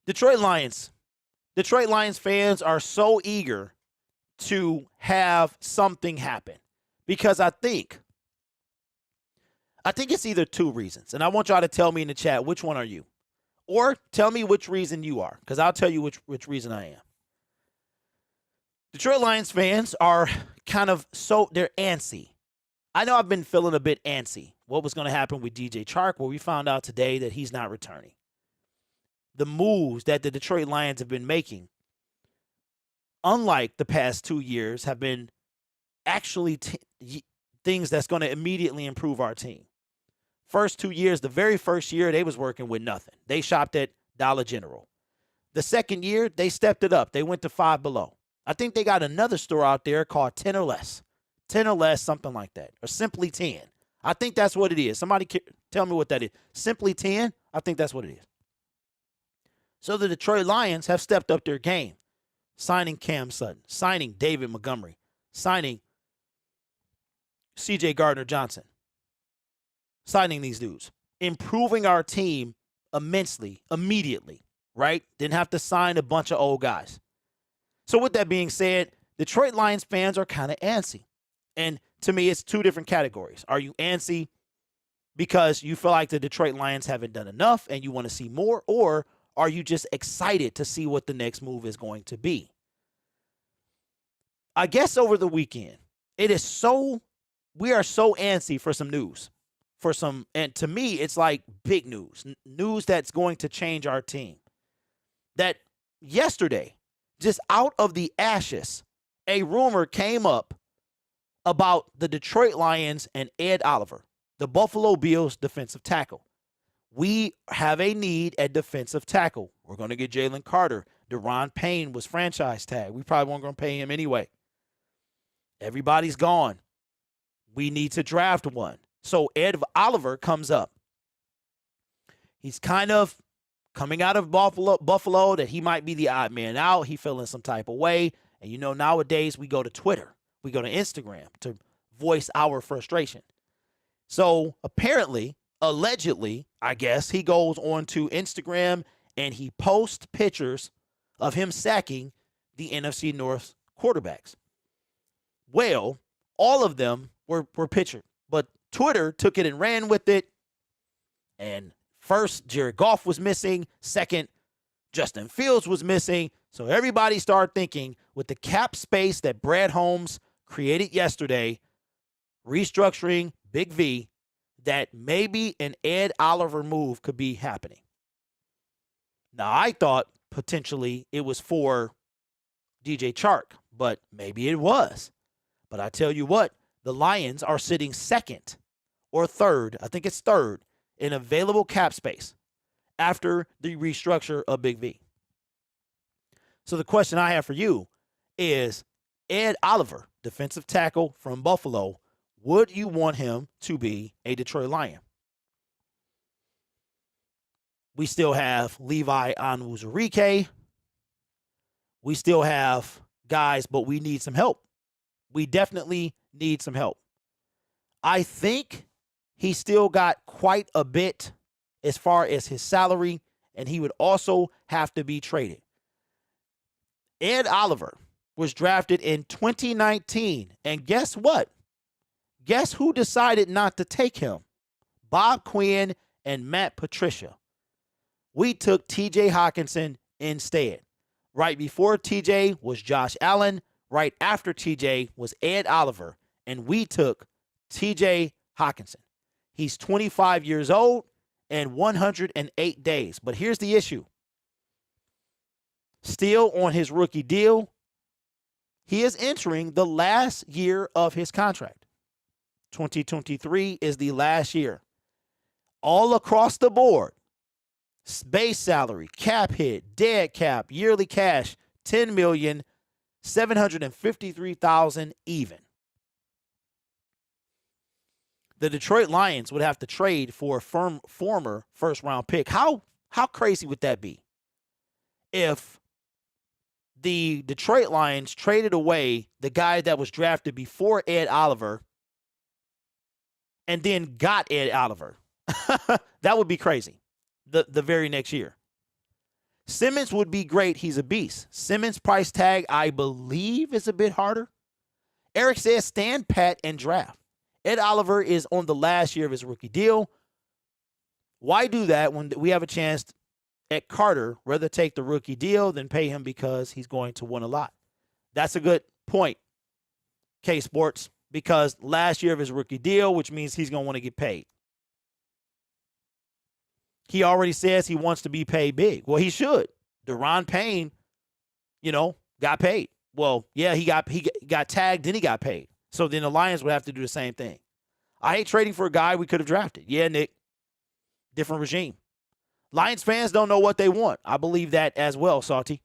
[SPEAKER 2] Detroit Lions fans are so eager to have something happen because I think it's either two reasons. And I want y'all to tell me in the chat, which one are you? Or tell me which reason you are, because I'll tell you which reason I am. Detroit Lions fans are they're antsy. I know I've been feeling a bit antsy. What was going to happen with DJ Chark? Well, we found out today that he's not returning. The moves that the Detroit Lions have been making, unlike the past 2 years, have been actually things that's going to immediately improve our team. First 2 years, the very first year, they was working with nothing. They shopped at Dollar General. The second year, they stepped it up. They went to Five Below. I think they got another store out there called 10 or Less. 10 or Less, something like that. Or Simply 10. I think that's what it is. Somebody tell me what that is. Simply 10? I think that's what it is. So the Detroit Lions have stepped up their game, signing Cam Sutton, signing David Montgomery, signing C.J. Gardner-Johnson, signing these dudes, improving our team immensely, immediately, right? Didn't have to sign a bunch of old guys. So with that being said, Detroit Lions fans are kind of antsy. And to me, it's two different categories. Are you antsy because you feel like the Detroit Lions haven't done enough and you want to see more? Or are you just excited to see what the next move is going to be? I guess over the weekend, we are so antsy for some news. And to me, it's like big news, news that's going to change our team. That yesterday, just out of the ashes, a rumor came up about the Detroit Lions and Ed Oliver, the Buffalo Bills defensive tackle. We have a need at defensive tackle. We're going to get Jalen Carter. Deron Payne was franchise tag. We probably weren't going to pay him anyway. Everybody's gone. We need to draft one. So Ed Oliver comes up. He's kind of coming out of Buffalo that he might be the odd man out. He feeling some type of way. And nowadays we go to Twitter. We go to Instagram to voice our frustration. So apparently, allegedly, I guess, he goes on to Instagram and he posts pictures of him sacking the NFC North quarterbacks. Well, all of them were pictured, but Twitter took it and ran with it. And first, Jared Goff was missing. Second, Justin Fields was missing. So everybody started thinking with the cap space that Brad Holmes created yesterday, restructuring Big V, that maybe an Ed Oliver move could be happening. Now, I thought potentially it was for DJ Chark, but maybe it was. But I tell you what, the Lions are sitting second or third, I think it's third, in available cap space after the restructure of Big V. So the question I have for you is, Ed Oliver, defensive tackle from Buffalo, would you want him to be a Detroit Lion? We still have Levi Onwuzurike. We still have guys, but we need some help. We definitely need some help. I think he still got quite a bit as far as his salary, and he would also have to be traded. Ed Oliver was drafted in 2019, and guess what? Guess who decided not to take him? Bob Quinn and Matt Patricia. We took TJ Hawkinson instead. Right before TJ was Josh Allen. Right after TJ was Ed Oliver, and we took TJ Hawkinson. He's 25 years old and 108 days. But here's the issue. Still on his rookie deal, he is entering the last year of his contract. 2023 is the last year. All across the board, base salary, cap hit, dead cap, yearly cash, $10,753,000 even. The Detroit Lions would have to trade for a former first-round pick. How crazy would that be if the Detroit Lions traded away the guy that was drafted before Ed Oliver and then got Ed Oliver? That would be crazy the very next year. Simmons would be great. He's a beast. Simmons' price tag, I believe, is a bit harder. Eric says stand pat and draft. Ed Oliver is on the last year of his rookie deal. Why do that when we have a chance at Carter, rather take the rookie deal than pay him because he's going to win a lot? That's a good point, K Sports, because last year of his rookie deal, which means he's going to want to get paid. He already says he wants to be paid big. Well, he should. Deron Payne, got paid. Well, yeah, he got tagged, then he got paid. So then the Lions would have to do the same thing. I hate trading for a guy we could have drafted. Yeah, Nick. Different regime. Lions fans don't know what they want. I believe that as well, Salty.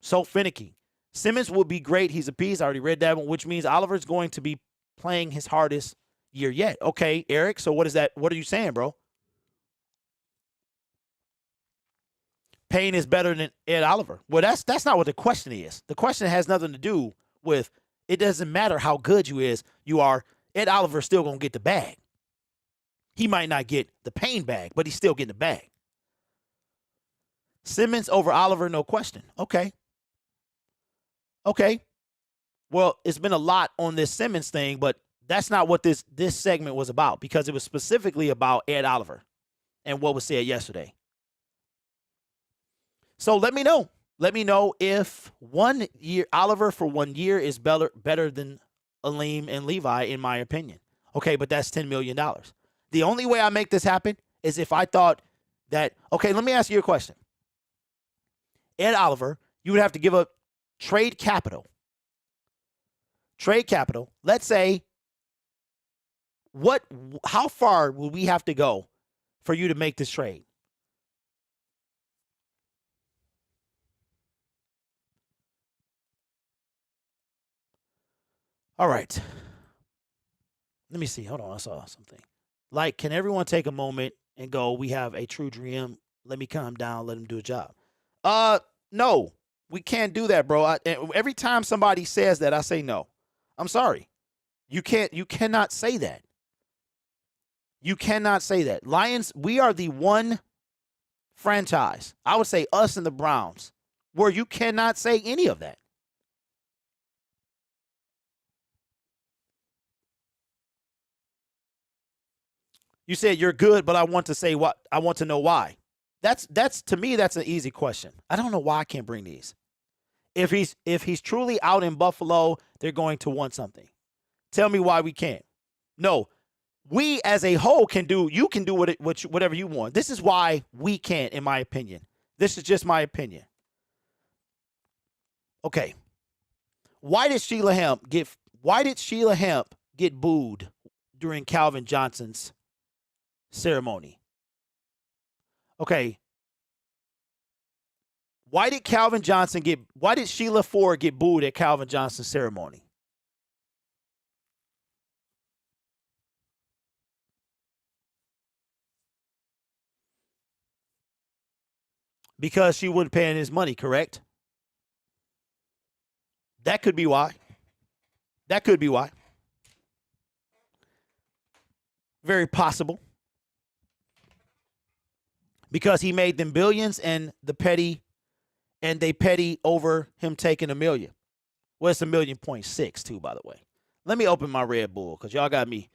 [SPEAKER 2] So finicky. Simmons would be great. He's a piece. I already read that one, which means Oliver's going to be playing his hardest year yet. Okay, Eric, so what is that? What are you saying, bro? Payne is better than Ed Oliver. Well, that's not what the question is. The question has nothing to do with, it doesn't matter how good you are. Ed Oliver's still going to get the bag. He might not get the Payne bag, but he's still getting the bag. Simmons over Oliver, no question. Okay. Well, it's been a lot on this Simmons thing, but that's not what this segment was about, because it was specifically about Ed Oliver and what was said yesterday. So let me know. Let me know if 1 year Oliver for 1 year is better than Aleem and Levi, in my opinion. Okay, but that's $10 million. The only way I make this happen is if I thought that, okay, let me ask you a question. Ed Oliver, you would have to give up trade capital. Trade capital. Let's say, how far will we have to go for you to make this trade? All right. Let me see. Hold on. I saw something. Like, can everyone take a moment and go, we have a true dream. Let me calm down. Let him do a job. No, we can't do that, bro. Every time somebody says that, I say no. I'm sorry. You cannot say that. You cannot say that. Lions, we are the one franchise, I would say us and the Browns, where you cannot say any of that. You said you're good, but I want to know why. That's to me, that's an easy question. I don't know why I can't bring these. If he's truly out in Buffalo, they're going to want something. Tell me why we can't. No, we as a whole can do. You can do whatever you want. This is why we can't, in my opinion. This is just my opinion. Okay. Why did Sheila Hemp get booed during Calvin Johnson's ceremony? Okay. Why did Sheila Ford get booed at Calvin Johnson's ceremony? Because she wouldn't pay him his money, correct? That could be why. Very possible. Because he made them billions and they petty over him taking $1 million. Well, it's $1.6 million too, by the way. Let me open my Red Bull because y'all got me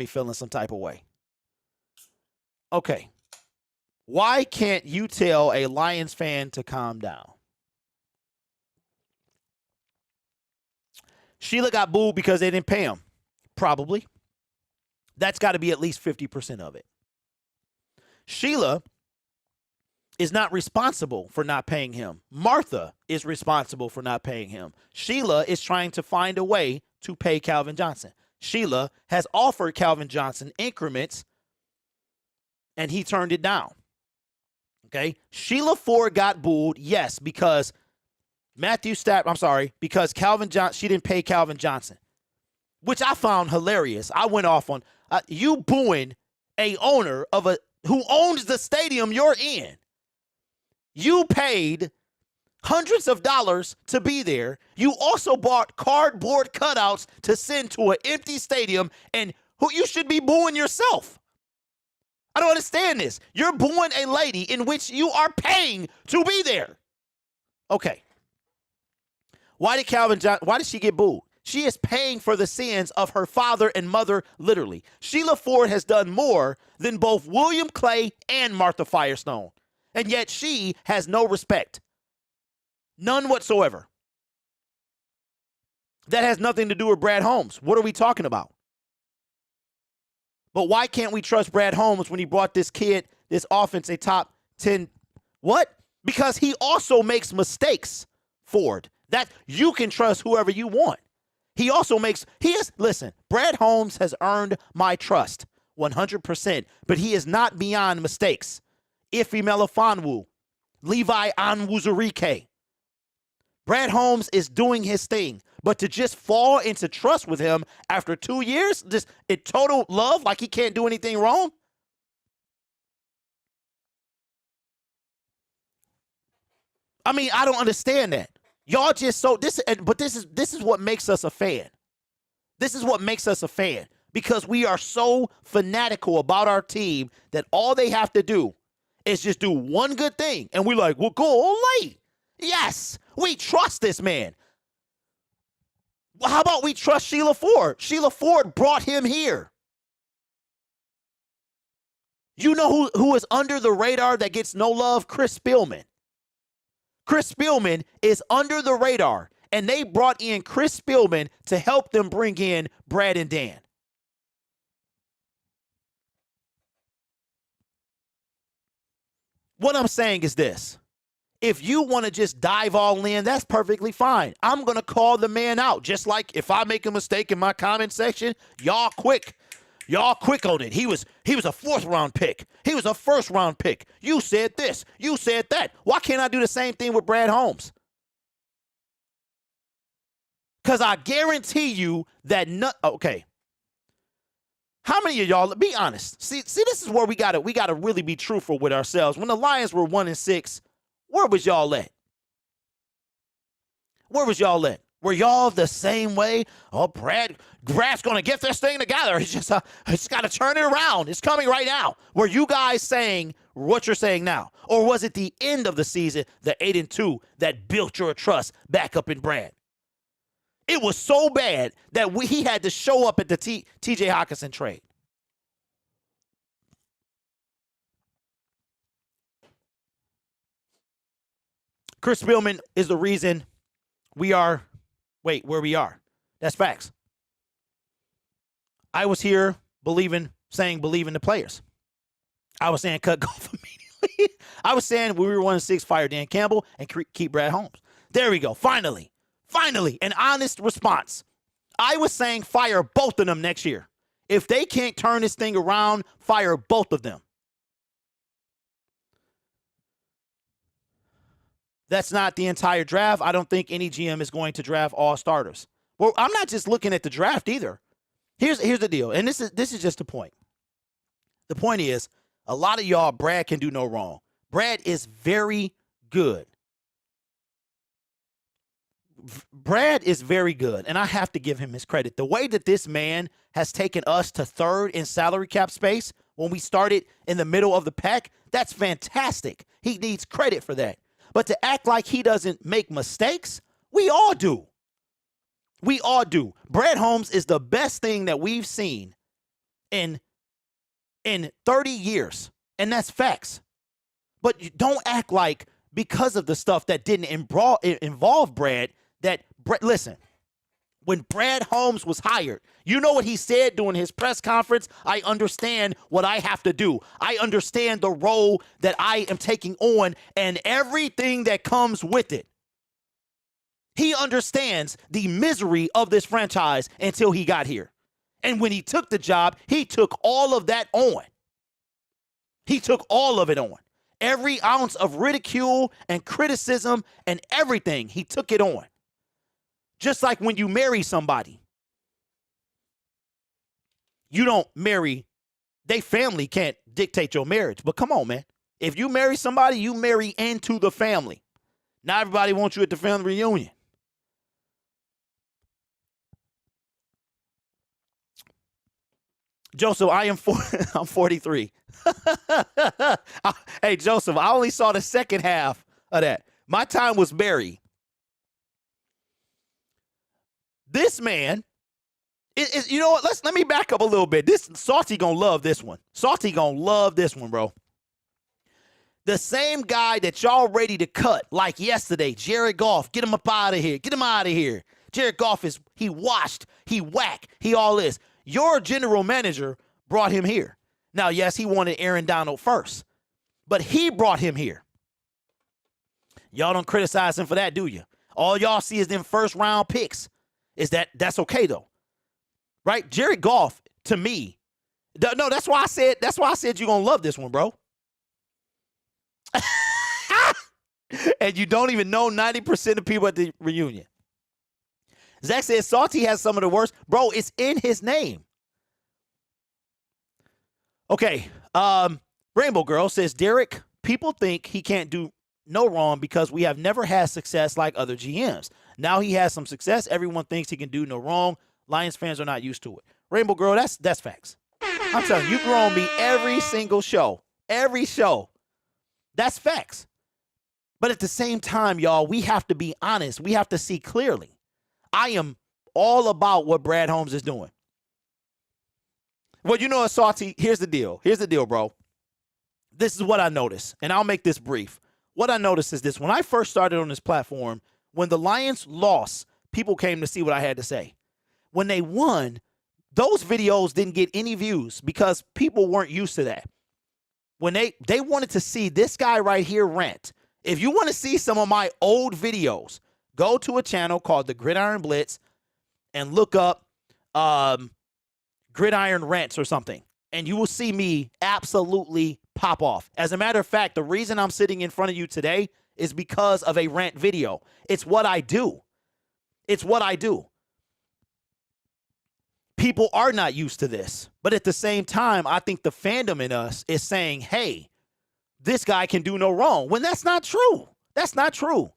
[SPEAKER 2] feeling some type of way. Okay. Why can't you tell a Lions fan to calm down? Sheila got booed because they didn't pay him. Probably. That's got to be at least 50% of it. Sheila is not responsible for not paying him. Martha is responsible for not paying him. Sheila is trying to find a way to pay Calvin Johnson. Sheila has offered Calvin Johnson increments, and he turned it down. Okay? Sheila Ford got booed, yes, because because Calvin Johnson, she didn't pay Calvin Johnson, which I found hilarious. I went off on you booing a owner who owns the stadium you're in. You paid hundreds of dollars to be there. You also bought cardboard cutouts to send to an empty stadium, and you should be booing yourself. I don't understand this. You're booing a lady in which you are paying to be there. Okay. Why did she get booed? She is paying for the sins of her father and mother, literally. Sheila Ford has done more than both William Clay and Martha Firestone. And yet she has no respect. None whatsoever. That has nothing to do with Brad Holmes. What are we talking about? But why can't we trust Brad Holmes when he brought this offense, a top 10? What? Because he also makes mistakes, Ford. That you can trust whoever you want. Listen, Brad Holmes has earned my trust 100%, but he is not beyond mistakes. Ife Melifonwu, Levi Onwuzurike. Brad Holmes is doing his thing, but to just fall into trust with him after 2 years, just in total love, like he can't do anything wrong? I mean, I don't understand that. Y'all just this is what makes us a fan. This is what makes us a fan, because we are so fanatical about our team that all they have to do is just do one good thing, and we're like, we'll go all late. Yes, we trust this man. Well, how about we trust Sheila Ford? Sheila Ford brought him here. You know who is under the radar that gets no love? Chris Spielman. Chris Spielman is under the radar, and they brought in Chris Spielman to help them bring in Brad and Dan. What I'm saying is this. If you want to just dive all in, that's perfectly fine. I'm going to call the man out. Just like if I make a mistake in my comment section, y'all quick on it. He was a fourth-round pick. He was a first-round pick. You said this. You said that. Why can't I do the same thing with Brad Holmes? Because I guarantee you that okay. How many of y'all, be honest. See, this is where we gotta really be truthful with ourselves. When the Lions were 1-6, where was y'all at? Where was y'all at? Were y'all the same way? Oh, Brad's going to get this thing together. It's got to turn it around. It's coming right now. Were you guys saying what you're saying now? Or was it the end of the season, the 8-2, that built your trust back up in Brad? It was so bad that he had to show up at the T.J. Hockenson trade. Chris Spielman is the reason we are, where we are. That's facts. I was here believe in the players. I was saying cut golf immediately. I was saying when we were 1-6, fire Dan Campbell and keep Brad Holmes. There we go. Finally, an honest response. I was saying fire both of them next year. If they can't turn this thing around, fire both of them. That's not the entire draft. I don't think any GM is going to draft all starters. Well, I'm not just looking at the draft either. Here's the deal, and this is just the point. The point is, a lot of y'all, Brad can do no wrong. Brad is very good. Brad is very good, and I have to give him his credit. The way that this man has taken us to third in salary cap space when we started in the middle of the pack, that's fantastic. He needs credit for that. But to act like he doesn't make mistakes, we all do. We all do. Brad Holmes is the best thing that we've seen in 30 years, and that's facts. But you don't act like because of the stuff that didn't involve Brad, listen, when Brad Holmes was hired, you know what he said during his press conference? I understand what I have to do. I understand the role that I am taking on and everything that comes with it. He understands the misery of this franchise until he got here. And when he took the job, he took all of that on. He took all of it on. Every ounce of ridicule and criticism and everything, he took it on. Just like when you marry somebody, you don't marry, their family can't dictate your marriage. But come on, man. If you marry somebody, you marry into the family. Not everybody wants you at the family reunion. Joseph, I'm 43. Hey, Joseph, I only saw the second half of that. My time was Barry. This man, you know what? Let me back up a little bit. Salty gonna love this one. Salty gonna love this one, bro. The same guy that y'all ready to cut like yesterday, Jared Goff, get him up out of here. Get him out of here. Jared Goff he washed, he whack, he all this. Your general manager brought him here. Now, yes, he wanted Aaron Donald first, but he brought him here. Y'all don't criticize him for that, do you? All y'all see is them first round picks. That's okay though, right? Jared Goff, to me, no, that's why I said you're gonna love this one, bro. And you don't even know 90% of people at the reunion. Zach says Salty has some of the worst. Bro, it's in his name. Okay, Rainbow Girl says, Derek, people think he can't do no wrong because we have never had success like other GMs. Now he has some success. Everyone thinks he can do no wrong. Lions fans are not used to it. Rainbow Girl, that's facts. I'm telling you, you grow on me every single show. Every show. That's facts. But at the same time, y'all, we have to be honest. We have to see clearly. I am all about what Brad Holmes is doing. Well, you know what, Salty? Here's the deal. Here's the deal, bro. This is what I noticed, and I'll make this brief. What I noticed is this. When I first started on this platform, when the Lions lost, people came to see what I had to say. When they won, those videos didn't get any views because people weren't used to that. When they wanted to see this guy right here rant. If you want to see some of my old videos, go to a channel called The Gridiron Blitz and look up Gridiron Rants or something, and you will see me absolutely pop off. As a matter of fact, the reason I'm sitting in front of you today is because of a rant video. It's what I do. It's what I do. People are not used to this, but at the same time, I think the fandom in us is saying, hey, this guy can do no wrong, when that's not true. That's not true.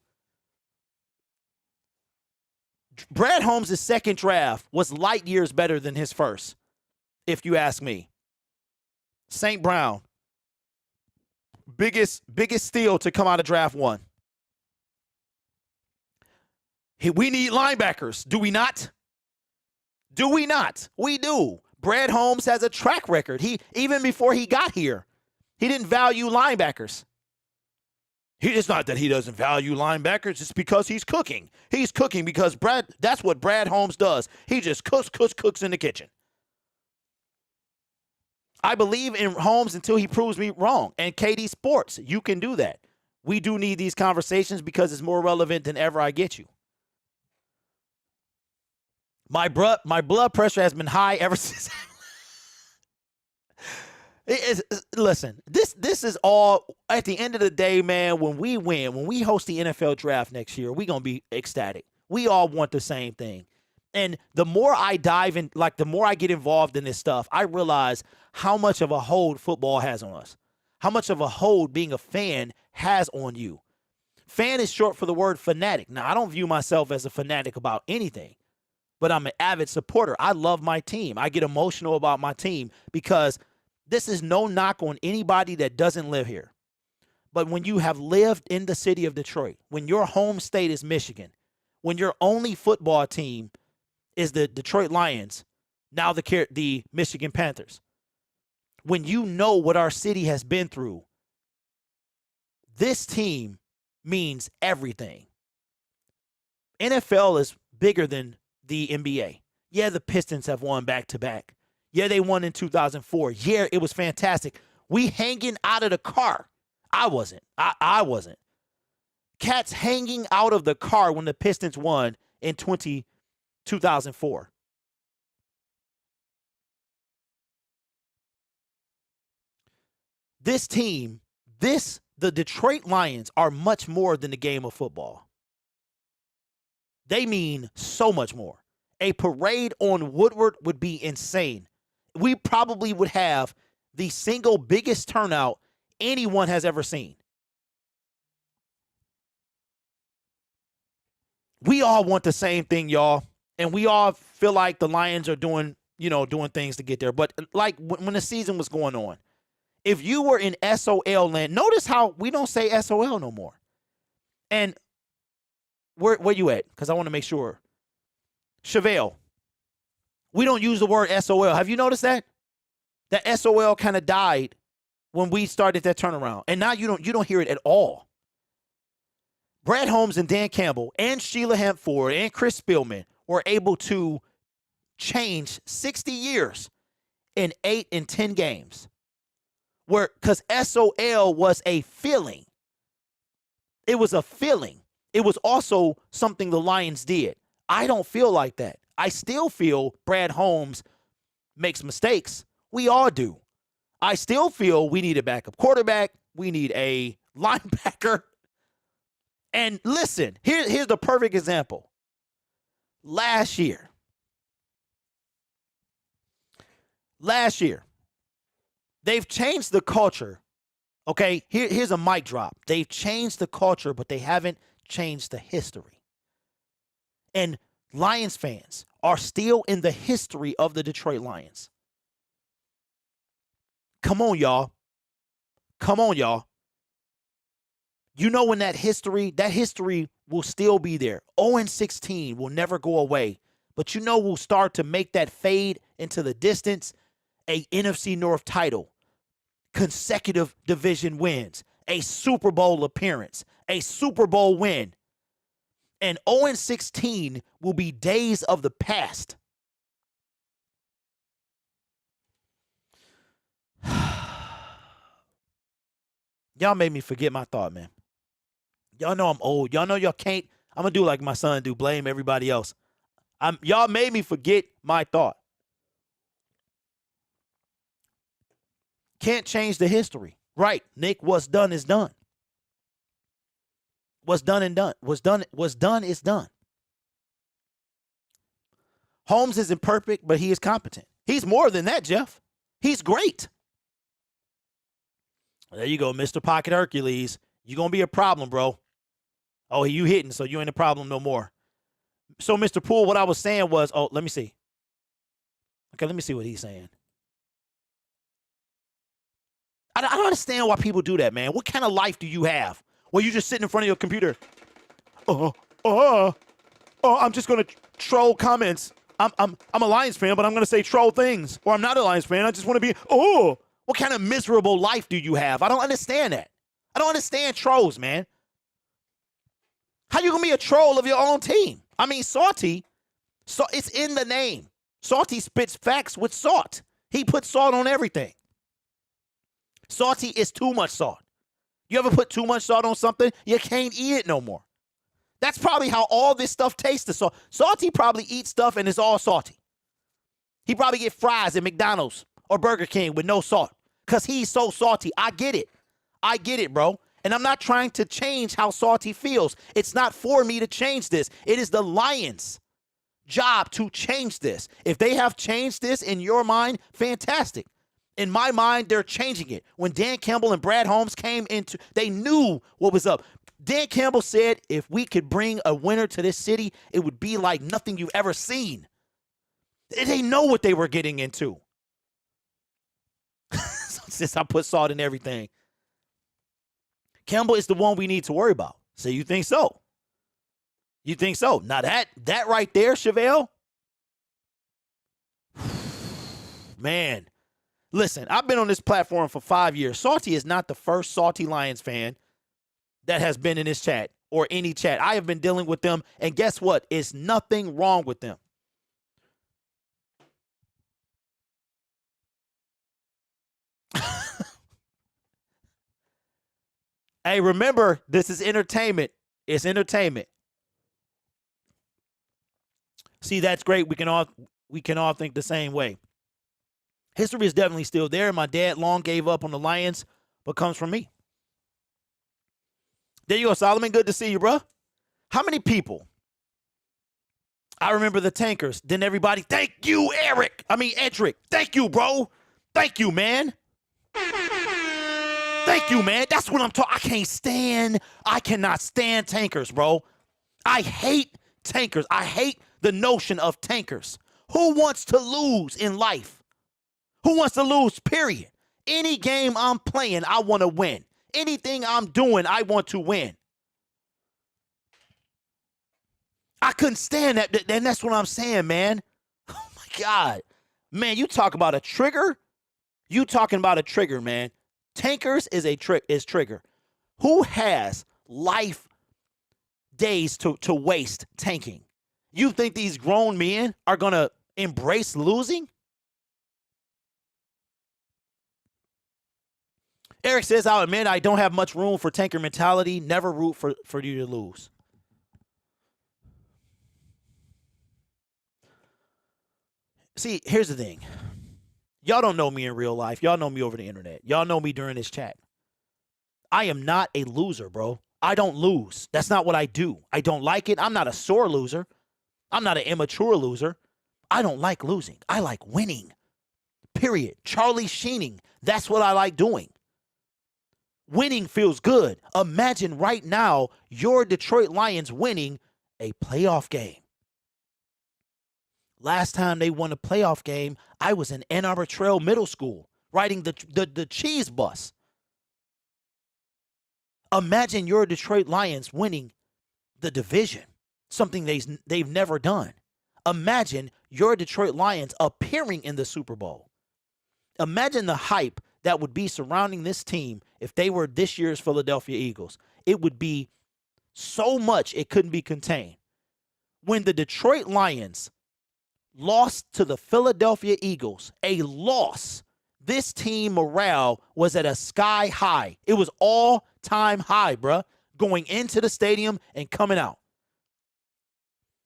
[SPEAKER 2] Brad Holmes' second draft was light years better than his first, if you ask me. St. Brown, biggest steal to come out of draft one. We need linebackers, do we not? Do we not? We do. Brad Holmes has a track record. Even before he got here, he didn't value linebackers. It's not that he doesn't value linebackers. It's because he's cooking. He's cooking because that's what Brad Holmes does. He just cooks in the kitchen. I believe in Holmes until he proves me wrong. And KD Sports, you can do that. We do need these conversations because it's more relevant than ever I get you. My blood pressure has been high ever since. Listen, this is all, at the end of the day, man, when we win, when we host the NFL draft next year, we're going to be ecstatic. We all want the same thing. And the more I dive in, like the more I get involved in this stuff, I realize how much of a hold football has on us. How much of a hold being a fan has on you. Fan is short for the word fanatic. Now, I don't view myself as a fanatic about anything, but I'm an avid supporter. I love my team. I get emotional about my team because this is no knock on anybody that doesn't live here. But when you have lived in the city of Detroit, when your home state is Michigan, when your only football team is the Detroit Lions, now the Michigan Panthers, when you know what our city has been through, this team means everything. NFL is bigger than the NBA. Yeah, the Pistons have won back-to-back. Yeah, they won in 2004. Yeah, it was fantastic. We hanging out of the car. I wasn't. I wasn't. Cats hanging out of the car when the Pistons won in 2004. This team, the Detroit Lions are much more than the game of football. They mean so much more. A parade on Woodward would be insane. We probably would have the single biggest turnout anyone has ever seen. We all want the same thing, y'all. And we all feel like the Lions are doing things to get there. But like when the season was going on, if you were in SOL land, notice how we don't say SOL no more. And where you at? Because I want to make sure. Chevelle, we don't use the word SOL. Have you noticed that? That SOL kind of died when we started that turnaround. And now you don't hear it at all. Brad Holmes and Dan Campbell and Sheila Hampford and Chris Spielman were able to change 60 years in 8 and 10 games. Because SOL was a feeling. It was a feeling. It was also something the Lions did. I don't feel like that. I still feel Brad Holmes makes mistakes. We all do. I still feel we need a backup quarterback. We need a linebacker. And listen, here's the perfect example. Last year, they've changed the culture. Okay, here's a mic drop. They've changed the culture, but they haven't changed the history. And Lions fans are still in the history of the Detroit Lions. Come on, y'all. Come on, y'all. You know when that history will still be there. 0-16 will never go away. But you know who'll start to make that fade into the distance? A NFC North title, consecutive division wins, a Super Bowl appearance, a Super Bowl win. And 0-16 will be days of the past. Y'all made me forget my thought, man. Y'all know I'm old. Y'all know y'all can't. I'm going to do like my son do, blame everybody else. Y'all made me forget my thought. Can't change the history. Right, Nick, what's done is done. What's done and done. What's done is done. Holmes isn't perfect, but he is competent. He's more than that, Jeff. He's great. There you go, Mr. Pocket Hercules. You're going to be a problem, bro. Oh, you hitting, so you ain't a problem no more. So, Mr. Poole, what I was saying was, let me see. Okay, let me see what he's saying. I don't understand why people do that, man. What kind of life do you have? Well, you just sitting in front of your computer. I'm just going to troll comments. I'm a Lions fan, but I'm going to say troll things. Or I'm not a Lions fan. I just want to be, what kind of miserable life do you have? I don't understand that. I don't understand trolls, man. How you going to be a troll of your own team? I mean, Salty, so it's in the name. Salty spits facts with salt. He puts salt on everything. Salty is too much salt. You ever put too much salt on something? You can't eat it no more. That's probably how all this stuff tastes. So Salty probably eats stuff and it's all salty. He probably get fries at McDonald's or Burger King with no salt because he's so salty. I get it, bro. And I'm not trying to change how Salty feels. It's not for me to change this. It is the Lions' job to change this. If they have changed this in your mind, fantastic. In my mind, they're changing it. When Dan Campbell and Brad Holmes came into, they knew what was up. Dan Campbell said, if we could bring a winner to this city, it would be like nothing you've ever seen. They know what they were getting into. Since I put salt in everything. Campbell is the one we need to worry about. So you think so? You think so? Now that right there, Chevelle, man. Listen, I've been on this platform for 5 years. Salty is not the first Salty Lions fan that has been in this chat or any chat. I have been dealing with them, and guess what? It's nothing wrong with them. Hey, remember, this is entertainment. It's entertainment. See, that's great. We can all think the same way. History is definitely still there. My dad long gave up on the Lions, but comes from me. There you go, Solomon. Good to see you, bro. How many people? I remember the Tankers. Then everybody, thank you, Edric. Thank you, bro. Thank you, man. Thank you, man. That's what I'm talking. I cannot stand tankers, bro. I hate tankers. I hate the notion of tankers. Who wants to lose in life? Who wants to lose, period? Any game I'm playing, I want to win. Anything I'm doing, I want to win. I couldn't stand that, and that's what I'm saying, man. Oh, my God. Man, you talk about a trigger? You talking about a trigger, man. Tankers is trigger. Who has life days to waste tanking? You think these grown men are going to embrace losing? Eric says, I'll admit I don't have much room for tanker mentality. Never root for you to lose. See, here's the thing. Y'all don't know me in real life. Y'all know me over the internet. Y'all know me during this chat. I am not a loser, bro. I don't lose. That's not what I do. I don't like it. I'm not a sore loser. I'm not an immature loser. I don't like losing. I like winning. Period. Charlie Sheening. That's what I like doing. Winning feels good. Imagine right now your Detroit Lions winning a playoff game. Last time they won a playoff game, I was in Ann Arbor Trail Middle School riding the cheese bus. Imagine your Detroit Lions winning the division, something they've never done. Imagine your Detroit Lions appearing in the Super Bowl. Imagine the hype that would be surrounding this team if they were this year's Philadelphia Eagles. It would be so much it couldn't be contained. When the Detroit Lions lost to the Philadelphia Eagles, a loss, this team morale was at a sky high. It was all-time high, bruh, going into the stadium and coming out.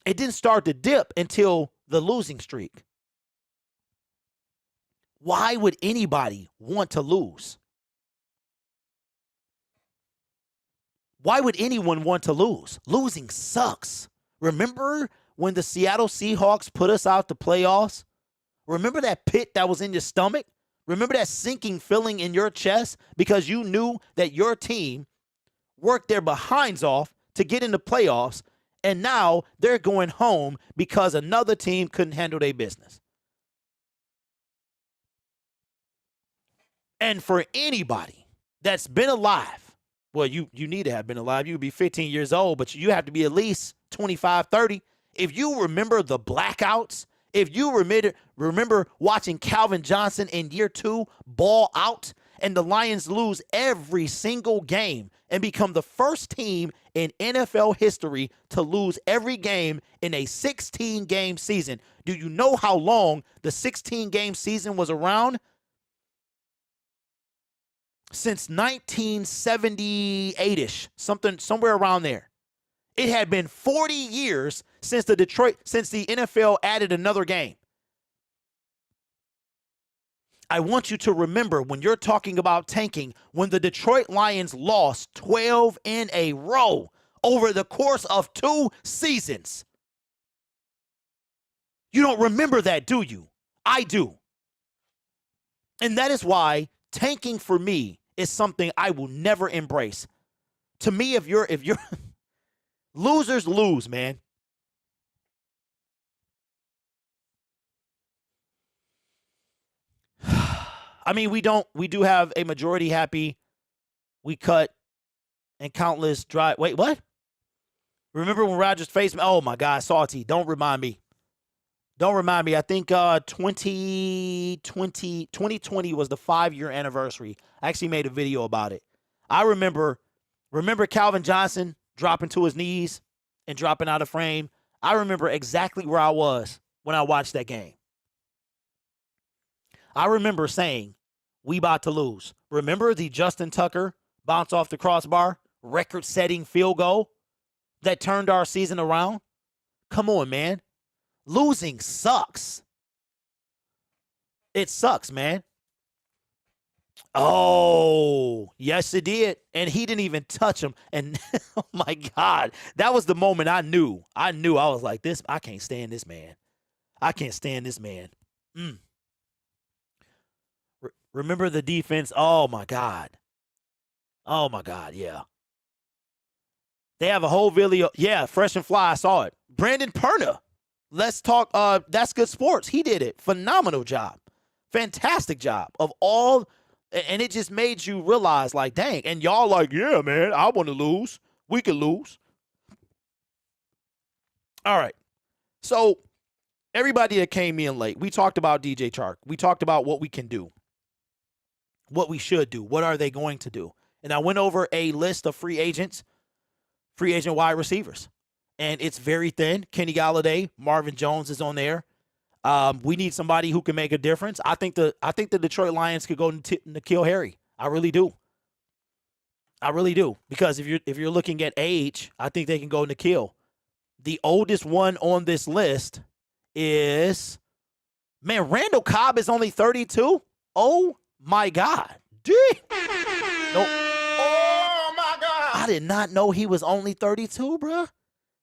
[SPEAKER 2] It didn't start to dip until the losing streak. Why would anybody want to lose? Why would anyone want to lose? Losing sucks. Remember when the Seattle Seahawks put us out the playoffs? Remember that pit that was in your stomach? Remember that sinking feeling in your chest because you knew that your team worked their behinds off to get in the playoffs, and now they're going home because another team couldn't handle their business. And for anybody that's been alive, well, you need to have been alive. You would be 15 years old, but you have to be at least 25, 30. If you remember the blackouts, if you remember watching Calvin Johnson in year 2 ball out and the Lions lose every single game and become the first team in NFL history to lose every game in a 16-game season. Do you know how long the 16-game season was around? Since 1978-ish, somewhere around there. It had been 40 years since the NFL added another game. I want you to remember when you're talking about tanking, when the Detroit Lions lost 12 in a row over the course of 2 seasons. You don't remember that, do you? I do. And that is why tanking for me is something I will never embrace. To me, if you're losers lose, man. I mean, we do have a majority happy. We cut and countless dry. Wait, what? Remember when Rodgers faced me? Oh my God, salty. Don't remind me. I think 2020 was the 5-year anniversary. I actually made a video about it. I remember Calvin Johnson dropping to his knees and dropping out of frame. I remember exactly where I was when I watched that game. I remember saying, we about to lose. Remember the Justin Tucker bounce off the crossbar, record-setting field goal that turned our season around? Come on, man. Losing sucks. It sucks, man. Oh, yes, it did. And he didn't even touch him. And oh my God, that was the moment I knew. I was like, I can't stand this man. Remember the defense? Oh my God, yeah. They have a whole video. Yeah, Fresh and Fly, I saw it. Brandon Perna. Let's talk. That's Good Sports. He did it. Phenomenal job. Fantastic job of all. And it just made you realize, like, dang. And y'all like, yeah, man, I want to lose. We could lose. All right. So everybody that came in late, we talked about DJ Chark. We talked about what we can do, what we should do. What are they going to do? And I went over a list of free agent wide receivers. And it's very thin. Kenny Galladay, Marvin Jones is on there. We need somebody who can make a difference. I think the Detroit Lions could go N'Keal Harry. I really do. Because if you're looking at age, I think they can go N'Keal. The oldest one on this list is, man, Randall Cobb is only 32. Oh my God. Nope. Oh my God. I did not know he was only 32, bro.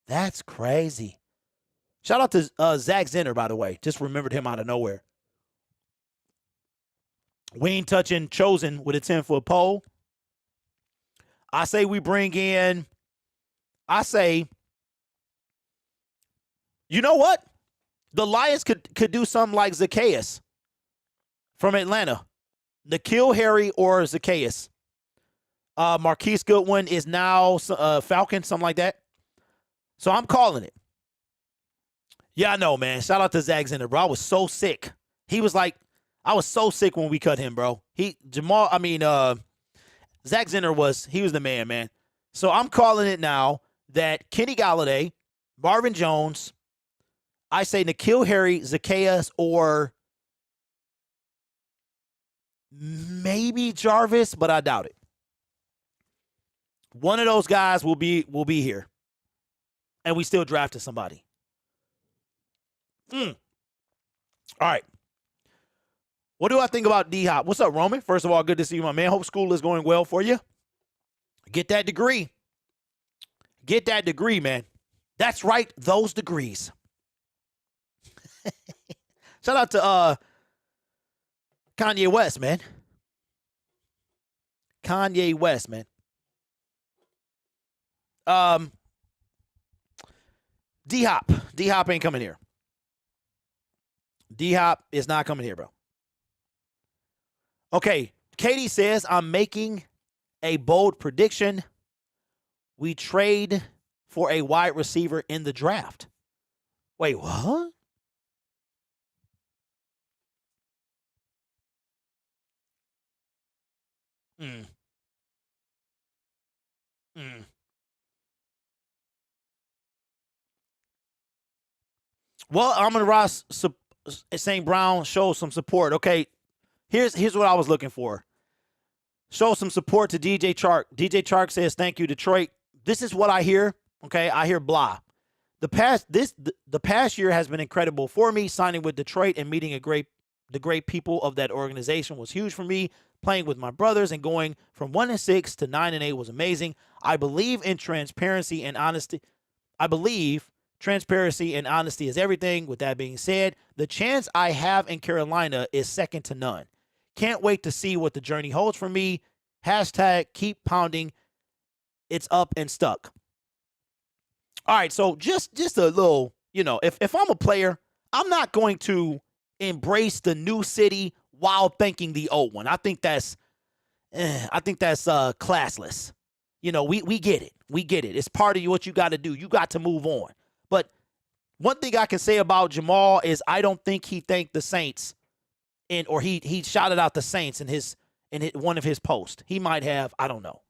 [SPEAKER 2] That's crazy. Shout out to Zach Zenner, by the way. Just remembered him out of nowhere. We ain't touching Chosen with a 10-foot pole. I say we bring in, you know what? The Lions could do something like Zacchaeus from Atlanta. N'Keal Harry or Zacchaeus. Marquise Goodwin is now Falcon, something like that. So I'm calling it. Yeah, I know, man. Shout out to Zach Zinner, bro. I was so sick. He was like, I was so sick when we cut him, bro. Zach Zinner he was the man. So I'm calling it now that Kenny Galladay, Marvin Jones, I say N'Keal Harry, Zacchaeus, or maybe Jarvis, but I doubt it. One of those guys will be here. And we still drafted somebody. All right. What do I think about D-Hop? What's up, Roman? First of all, good to see you, my man. Hope school is going well for you. Get that degree. Get that degree, man. That's right, those degrees. Shout out to Kanye West, man. Kanye West, man. D-Hop. D-Hop ain't coming here. D-Hop is not coming here, bro. Okay, Katie says, I'm making a bold prediction. We trade for a wide receiver in the draft. Wait, what? Well, Amon Ross St. Brown shows some support. Okay, here's what I was looking for. Show some support to DJ Chark. DJ Chark says, thank you, Detroit. This is what I hear. Okay, I hear blah. The past year has been incredible for me. Signing with Detroit and meeting the great people of that organization was huge for me. Playing with my brothers and going from 1-6 to 9-8 was amazing. I believe in transparency and honesty. I believe transparency and honesty is everything. With that being said, the chance I have in Carolina is second to none. Can't wait to see what the journey holds for me. Hashtag keep pounding. It's up and stuck. All right, so just a little, if I'm a player, I'm not going to embrace the new city while thanking the old one. I think that's classless. We get it. We get it. It's part of what you got to do. You got to move on. But one thing I can say about Jamal is I don't think he thanked the Saints or he shouted out the Saints in one of his posts. He might have. I don't know.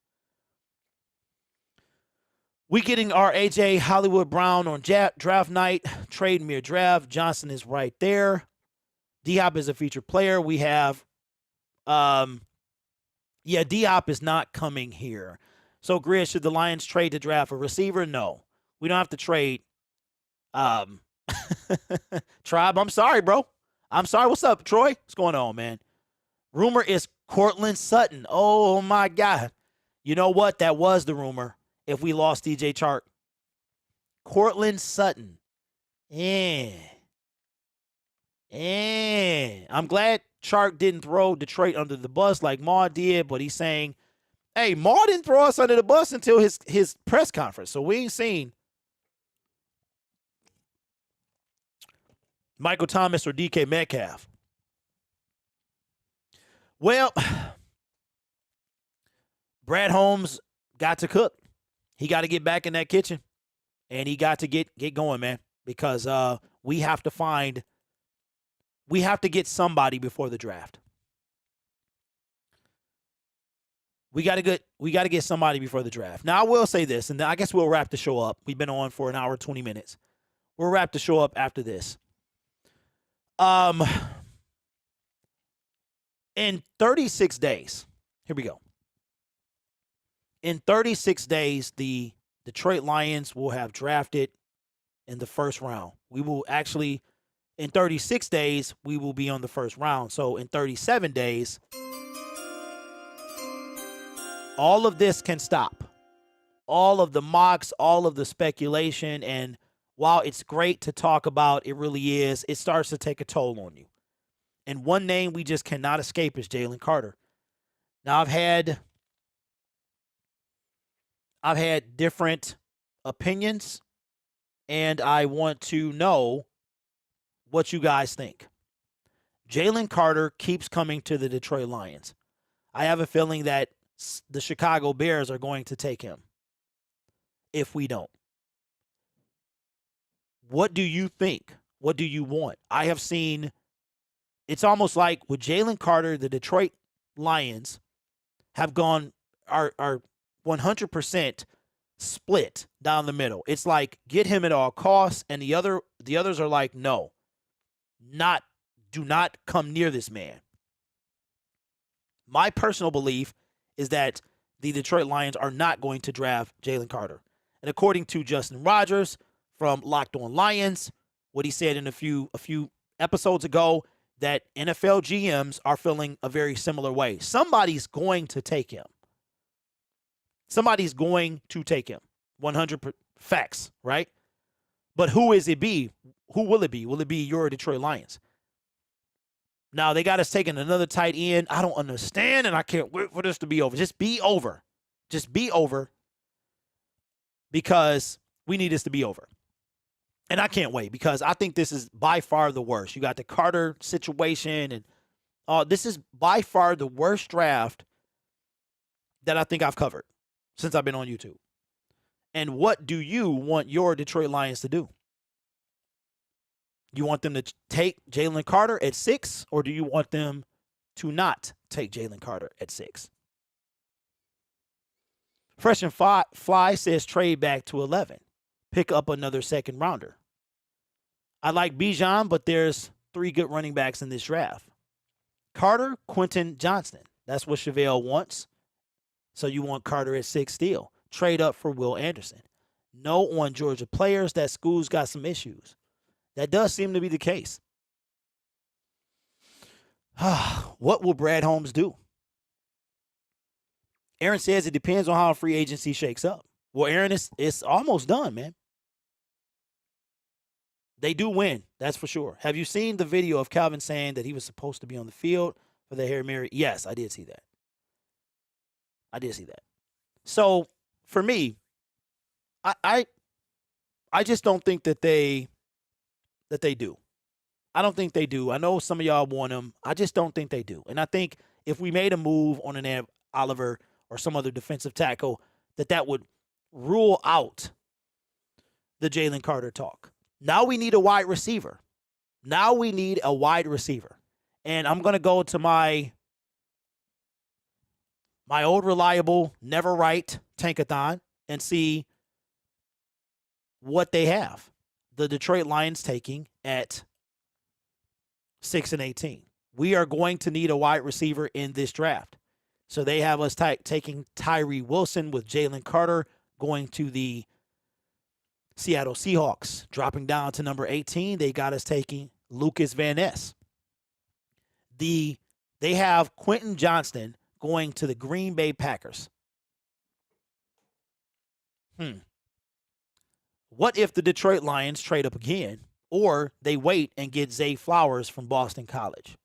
[SPEAKER 2] We getting our AJ Hollywood Brown on draft night. Trade Mir draft. Johnson is right there. D-Hop is a featured player. We have, D-Hop is not coming here. So, Grizz, should the Lions trade to draft a receiver? No. We don't have to trade. Tribe, I'm sorry, bro. I'm sorry. What's up, Troy? What's going on, man? Rumor is Cortland Sutton. Oh, my God. You know what? That was the rumor if we lost DJ Chark. Cortland Sutton. I'm glad Chark didn't throw Detroit under the bus like Ma did, but he's saying, hey, Ma didn't throw us under the bus until his press conference, so we ain't seen Michael Thomas or DK Metcalf. Well, Brad Holmes got to cook. He got to get back in that kitchen, and he got to get going, man, because we have to get somebody before the draft. We got to get somebody before the draft. Now, I will say this, and I guess we'll wrap the show up. We've been on for an hour, 20 minutes. We'll wrap the show up after this. In 36 days, here we go. In 36 days, the Detroit Lions will have drafted in the first round. We will actually, in 36 days, we will be on the first round. So in 37 days, all of this can stop. All of the mocks, all of the speculation, and while it's great to talk about, it really is, it starts to take a toll on you. And one name we just cannot escape is Jalen Carter. Now, I've had different opinions, and I want to know what you guys think. Jalen Carter keeps coming to the Detroit Lions. I have a feeling that the Chicago Bears are going to take him if we don't. What do you think? What do you want? I have seen, it's almost like with Jalen Carter, the Detroit Lions have gone, are 100% split down the middle. It's like, get him at all costs, and the others are like, no, do not come near this man. My personal belief is that the Detroit Lions are not going to draft Jalen Carter. And according to Justin Rogers from Locked On Lions, what he said in a few episodes ago, that NFL GMs are feeling a very similar way. Somebody's going to take him. Somebody's going to take him. 100 facts, right? But who is it be? Who will it be? Will it be your Detroit Lions? Now, they got us taking another tight end. I don't understand, and I can't wait for this to be over. Just be over. Just be over, because we need this to be over. And I can't wait, because I think this is by far the worst. You got the Carter situation, and this is by far the worst draft that I think I've covered since I've been on YouTube. And what do you want your Detroit Lions to do? You want them to take Jalen Carter at 6, or do you want them to not take Jalen Carter at 6? Fresh and Fly says trade back to 11. Pick up another second rounder. I like Bijan, but there's 3 good running backs in this draft. Carter, Quentin Johnston. That's what Chevelle wants. So you want Carter at 6 still. Trade up for Will Anderson. No on Georgia players. That school's got some issues. That does seem to be the case. What will Brad Holmes do? Aaron says it depends on how free agency shakes up. Well, Aaron, it's almost done, man. They do win, that's for sure. Have you seen the video of Calvin saying that he was supposed to be on the field for the Hail Mary? Yes, I did see that. So, for me, I just don't think that they do. I don't think they do. I know some of y'all want them. I just don't think they do. And I think if we made a move on an Oliver or some other defensive tackle, that would rule out the Jalen Carter talk. Now we need a wide receiver. And I'm going to go to my old reliable, never right tankathon and see what they have. The Detroit Lions taking at 6 and 18. We are going to need a wide receiver in this draft. So they have us taking Tyree Wilson with Jalen Carter going to the Seattle Seahawks. Dropping down to number 18, they got us taking Lucas Van Ness. They have Quentin Johnston going to the Green Bay Packers. What if the Detroit Lions trade up again, or they wait and get Zay Flowers from Boston College?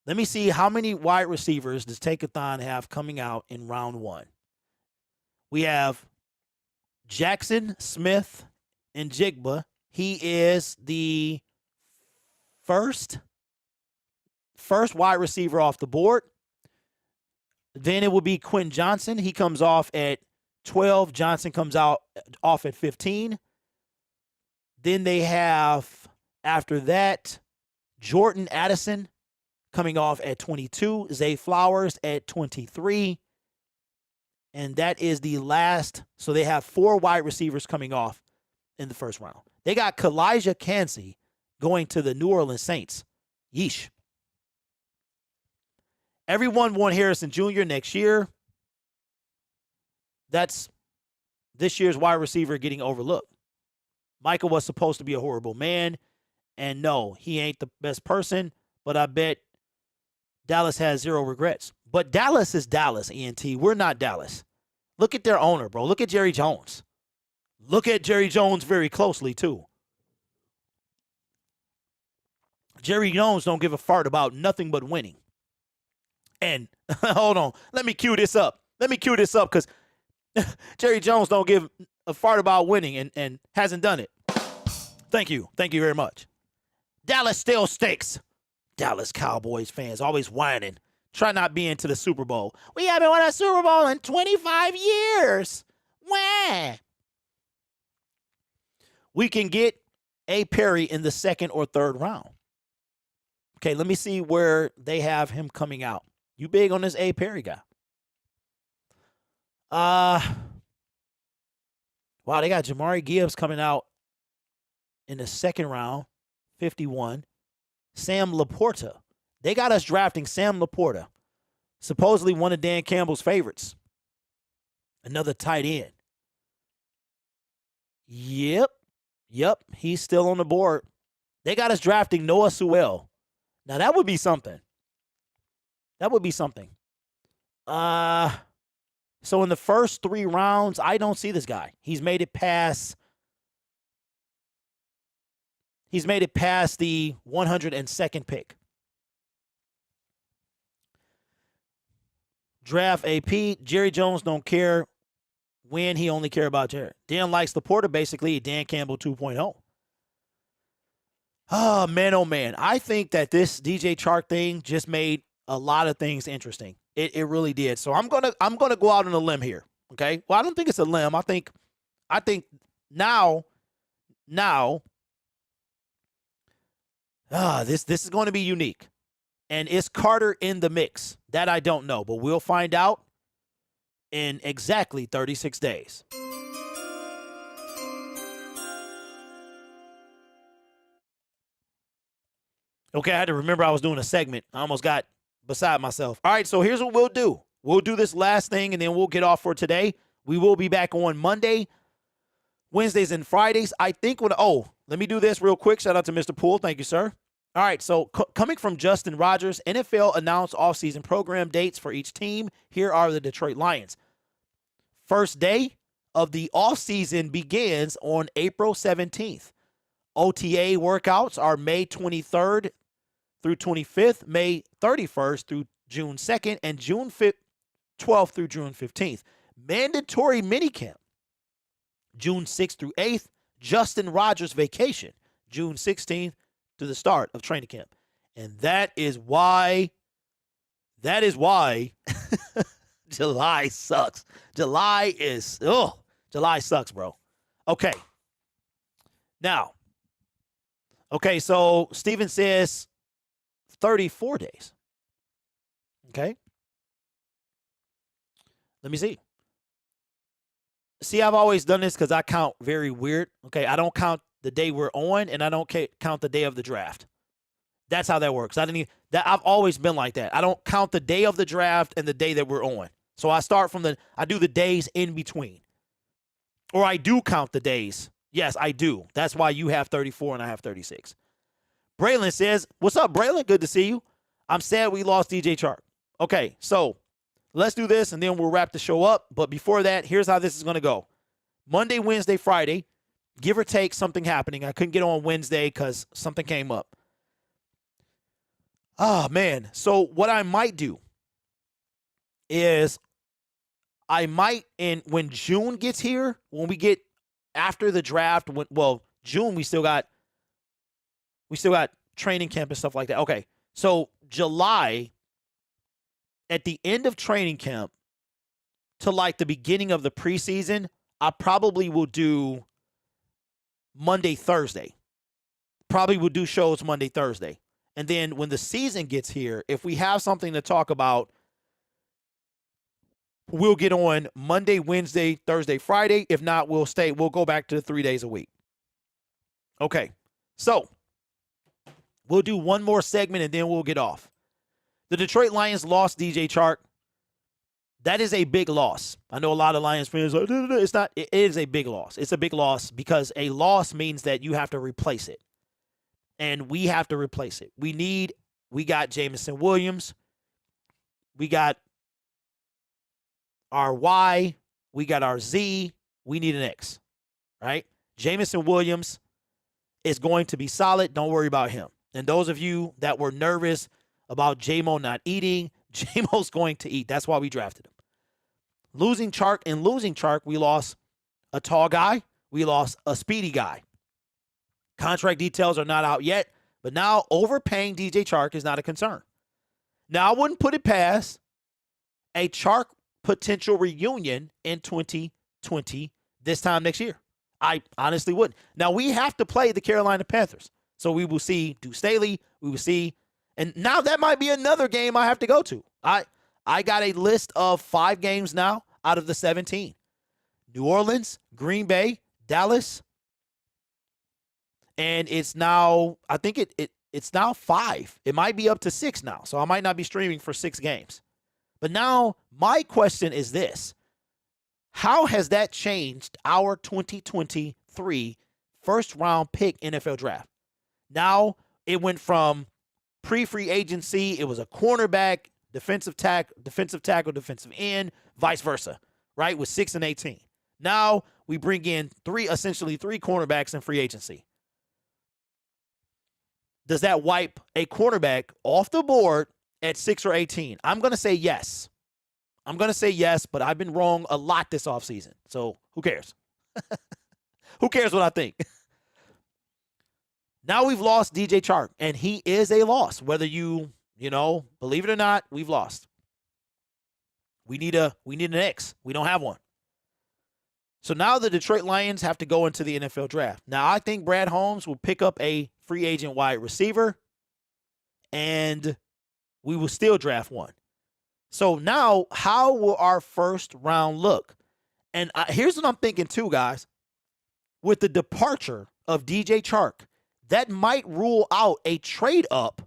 [SPEAKER 2] Let me see how many wide receivers does Tankathon have coming out in round 1. We have Jackson Smith and Jigba. He is the first wide receiver off the board. Then it will be Quentin Johnson. He comes off at 12. Johnson comes off at 15. Then they have, after that, Jordan Addison coming off at 22. Zay Flowers at 23. And that is the last. So they have 4 wide receivers coming off in the first round. They got Kalijah Kancey going to the New Orleans Saints. Yeesh. Everyone want Harrison Jr. next year. That's this year's wide receiver getting overlooked. Michael was supposed to be a horrible man. And no, he ain't the best person. But I bet Dallas has 0 regrets. But Dallas is Dallas, ENT. We're not Dallas. Look at their owner, bro. Look at Jerry Jones. Look at Jerry Jones very closely, too. Jerry Jones don't give a fart about nothing but winning. And, hold on. Let me cue this up. Because Jerry Jones don't give a fart about winning and hasn't done it. Thank you. Thank you very much. Dallas still stinks. Dallas Cowboys fans always whining. Try not being to the Super Bowl. We haven't won a Super Bowl in 25 years. Wah. we can get A. Perry in the second or third round. Okay, let me see where they have him coming out. You big on this A. Perry guy? Wow, they got Jamari Gibbs coming out in the second round, 51. Sam Laporta. They got us drafting Sam Laporta, supposedly one of Dan Campbell's favorites. Another tight end. Yep, he's still on the board. They got us drafting Noah Sewell. Now, that would be something. So in the first 3 rounds, I don't see this guy. He's made it past the 102nd pick. Draft AP. Jerry Jones don't care when, he only care about Jared. Dan likes Laporta, basically Dan Campbell 2.0. Oh, man. I think that this DJ Chark thing just made a lot of things interesting. It really did. So I'm gonna go out on a limb here. Okay. Well, I don't think it's a limb. I think now this is going to be unique. And is Carter in the mix? That I don't know, but we'll find out in exactly 36 days. Okay, I had to remember I was doing a segment. I almost got beside myself. All right, so here's what we'll do. We'll do this last thing, and then we'll get off for today. We will be back on Monday, Wednesdays, and Fridays. I think let me do this real quick. Shout out to Mr. Poole. Thank you, sir. All right, so coming from Justin Rogers, NFL announced offseason program dates for each team. Here are the Detroit Lions. First day of the offseason begins on April 17th. OTA workouts are May 23rd through 25th, May 31st through June 2nd, and June 12th through June 15th. Mandatory minicamp, June 6th through 8th. Justin Rogers vacation, June 16th to the start of training camp. And that is why July sucks. July sucks, bro. Okay. Now, so Steven says 34 days. Okay. Let me see. See, I've always done this because I count very weird. Okay, I don't count the day we're on, and I don't count the day of the draft. That's how that works. I've always been like that. I don't count the day of the draft and the day that we're on. So I do the days in between. Or I do count the days. Yes, I do. That's why you have 34 and I have 36. Braylon says, what's up, Braylon? Good to see you. I'm sad we lost DJ Chark. Okay, so let's do this, and then we'll wrap the show up. But before that, here's how this is going to go. Monday, Wednesday, Friday, give or take something happening. I couldn't get on Wednesday because something came up. Oh, man. So what I might do is when June gets here, when we get after the draft, June, we still got training camp and stuff like that. Okay. So July, at the end of training camp to like the beginning of the preseason, I probably will do Monday, Thursday. Probably will do shows Monday, Thursday. And then when the season gets here, if we have something to talk about, we'll get on Monday, Wednesday, Thursday, Friday. If not, we'll go back to 3 days a week. Okay. So we'll do one more segment and then we'll get off. The Detroit Lions lost DJ Chark. That is a big loss. I know a lot of Lions fans are like, it's not. It is a big loss. It's a big loss because a loss means that you have to replace it. And we have to replace it. We got Jamison Williams. We got our Y. We got our Z. We need an X. Right? Jamison Williams is going to be solid. Don't worry about him. And those of you that were nervous about J-Mo not eating, J-Mo's going to eat. That's why we drafted him. Losing Chark, we lost a tall guy. We lost a speedy guy. Contract details are not out yet, but now overpaying DJ Chark is not a concern. Now, I wouldn't put it past a Chark potential reunion in 2020 this time next year. I honestly wouldn't. Now, we have to play the Carolina Panthers. So we will see Deuce Staley. We will see. And now that might be another game I have to go to. I got a list of 5 games now out of the 17. New Orleans, Green Bay, Dallas. And it's now, I think it's now 5. It might be up to 6 now. So I might not be streaming for 6 games. But now my question is this. How has that changed our 2023 first round pick NFL draft? Now it went from pre-free agency, it was a cornerback, defensive tackle, defensive end, vice versa, right? With 6 and 18. Now we bring in essentially three cornerbacks in free agency. Does that wipe a cornerback off the board at 6 or 18? I'm going to say yes. But I've been wrong a lot this offseason. So who cares? Who cares what I think? Now we've lost DJ Chark, and he is a loss. Whether you believe it or not, we've lost. We need an X. We don't have one. So now the Detroit Lions have to go into the NFL draft. Now I think Brad Holmes will pick up a free agent wide receiver, and we will still draft one. So now how will our first round look? And here's what I'm thinking too, guys. With the departure of DJ Chark, that might rule out a trade up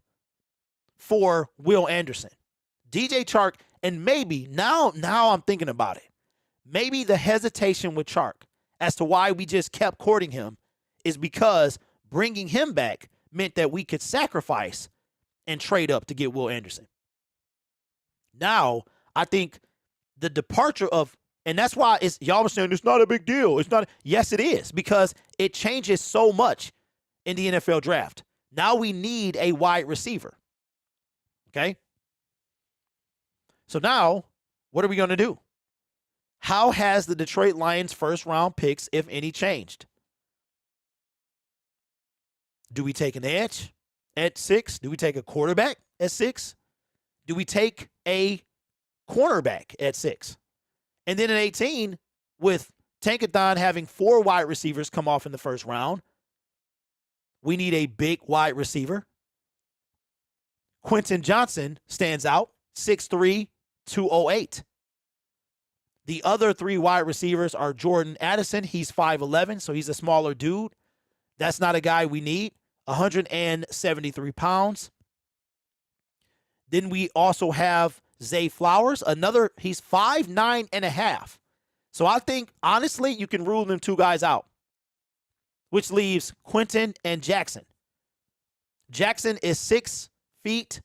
[SPEAKER 2] for Will Anderson. DJ Chark, and maybe now I'm thinking about it. Maybe the hesitation with Chark as to why we just kept courting him is because bringing him back meant that we could sacrifice and trade up to get Will Anderson. Now, I think the departure of, and that's why y'all were saying it's not a big deal. It's not. Yes, it is, because it changes so much in the NFL draft. Now we need a wide receiver. Okay? So now, what are we going to do? How has the Detroit Lions first round picks, if any, changed? Do we take an edge at 6? Do we take a quarterback at 6? Do we take a cornerback at 6? And then at 18, with Tankathon having 4 wide receivers come off in the first round, we need a big wide receiver. Quentin Johnson stands out, 6'3", 208. The other 3 wide receivers are Jordan Addison. He's 5'11", so he's a smaller dude. That's not a guy we need. 173 pounds. Then we also have Zay Flowers. He's 5'9.5". So I think, honestly, you can rule them 2 guys out, which leaves Quentin and Jackson. Jackson is 6 feet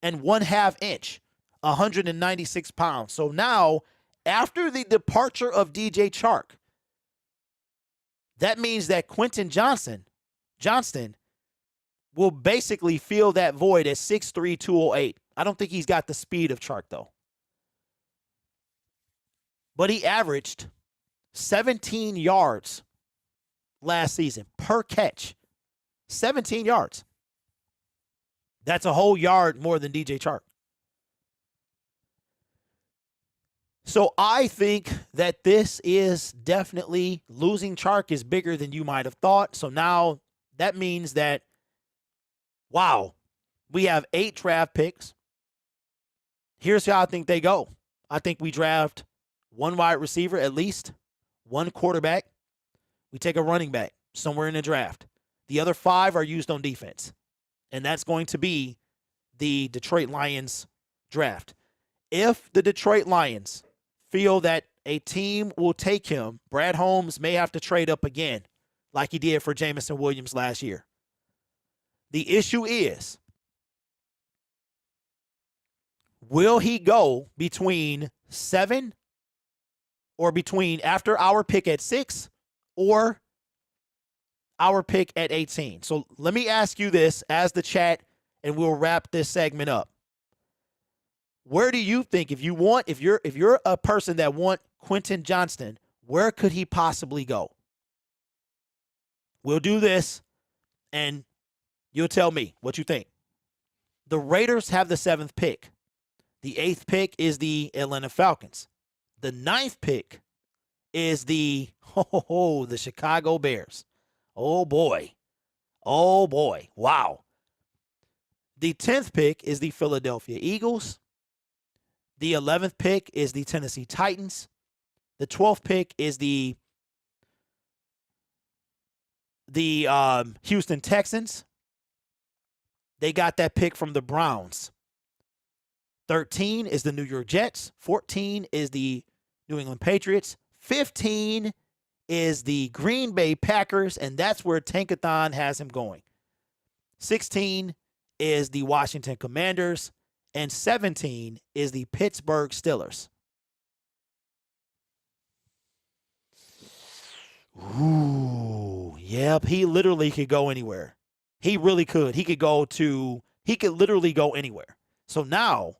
[SPEAKER 2] and 1/2 inch, 196 pounds. So now, after the departure of DJ Chark, that means that Quentin Johnston will basically fill that void at 6'3", 208. I don't think he's got the speed of Chark, though. But he averaged 17 yards last season per catch. 17 yards. That's a whole yard more than DJ Chark. So I think that this is definitely, losing Chark is bigger than you might have thought. So now that means that, wow, we have 8 draft picks. Here's how I think they go. I think we draft 1 wide receiver at least, 1 quarterback. We take a running back somewhere in the draft. The other 5 are used on defense. And that's going to be the Detroit Lions draft. If the Detroit Lions feel that a team will take him, Brad Holmes may have to trade up again, like he did for Jamison Williams last year. The issue is, will he go between 7 or between after our pick at 6 or our pick at 18? So let me ask you this as the chat, and we'll wrap this segment up. Where do you think, if you're a person that want Quentin Johnston, where could he possibly go? We'll do this, and you'll tell me what you think. The Raiders have the 7th pick. The 8th pick is the Atlanta Falcons. The 9th pick is the, Oh, the Chicago Bears. Oh, boy. Oh, boy. Wow. The 10th pick is the Philadelphia Eagles. The 11th pick is the Tennessee Titans. The 12th pick is the Houston Texans. They got that pick from the Browns. 13 is the New York Jets. 14 is the New England Patriots. 15 is the Green Bay Packers, and that's where Tankathon has him going. 16 is the Washington Commanders, and 17 is the Pittsburgh Steelers. Ooh, yep, he literally could go anywhere. He really could. He could literally go anywhere. So now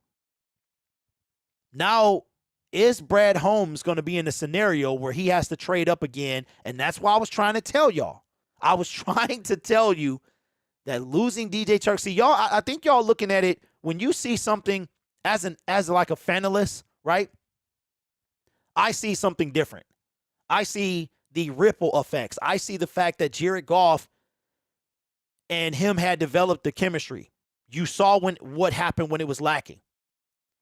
[SPEAKER 2] is Brad Holmes going to be in a scenario where he has to trade up again? And that's why I was trying to tell y'all. I was trying to tell you that losing DJ Chark. See, y'all, I think y'all looking at it when you see something as like a fanalist, right? I see something different. I see the ripple effects. I see the fact that Jared Goff and him had developed the chemistry. You saw what happened when it was lacking.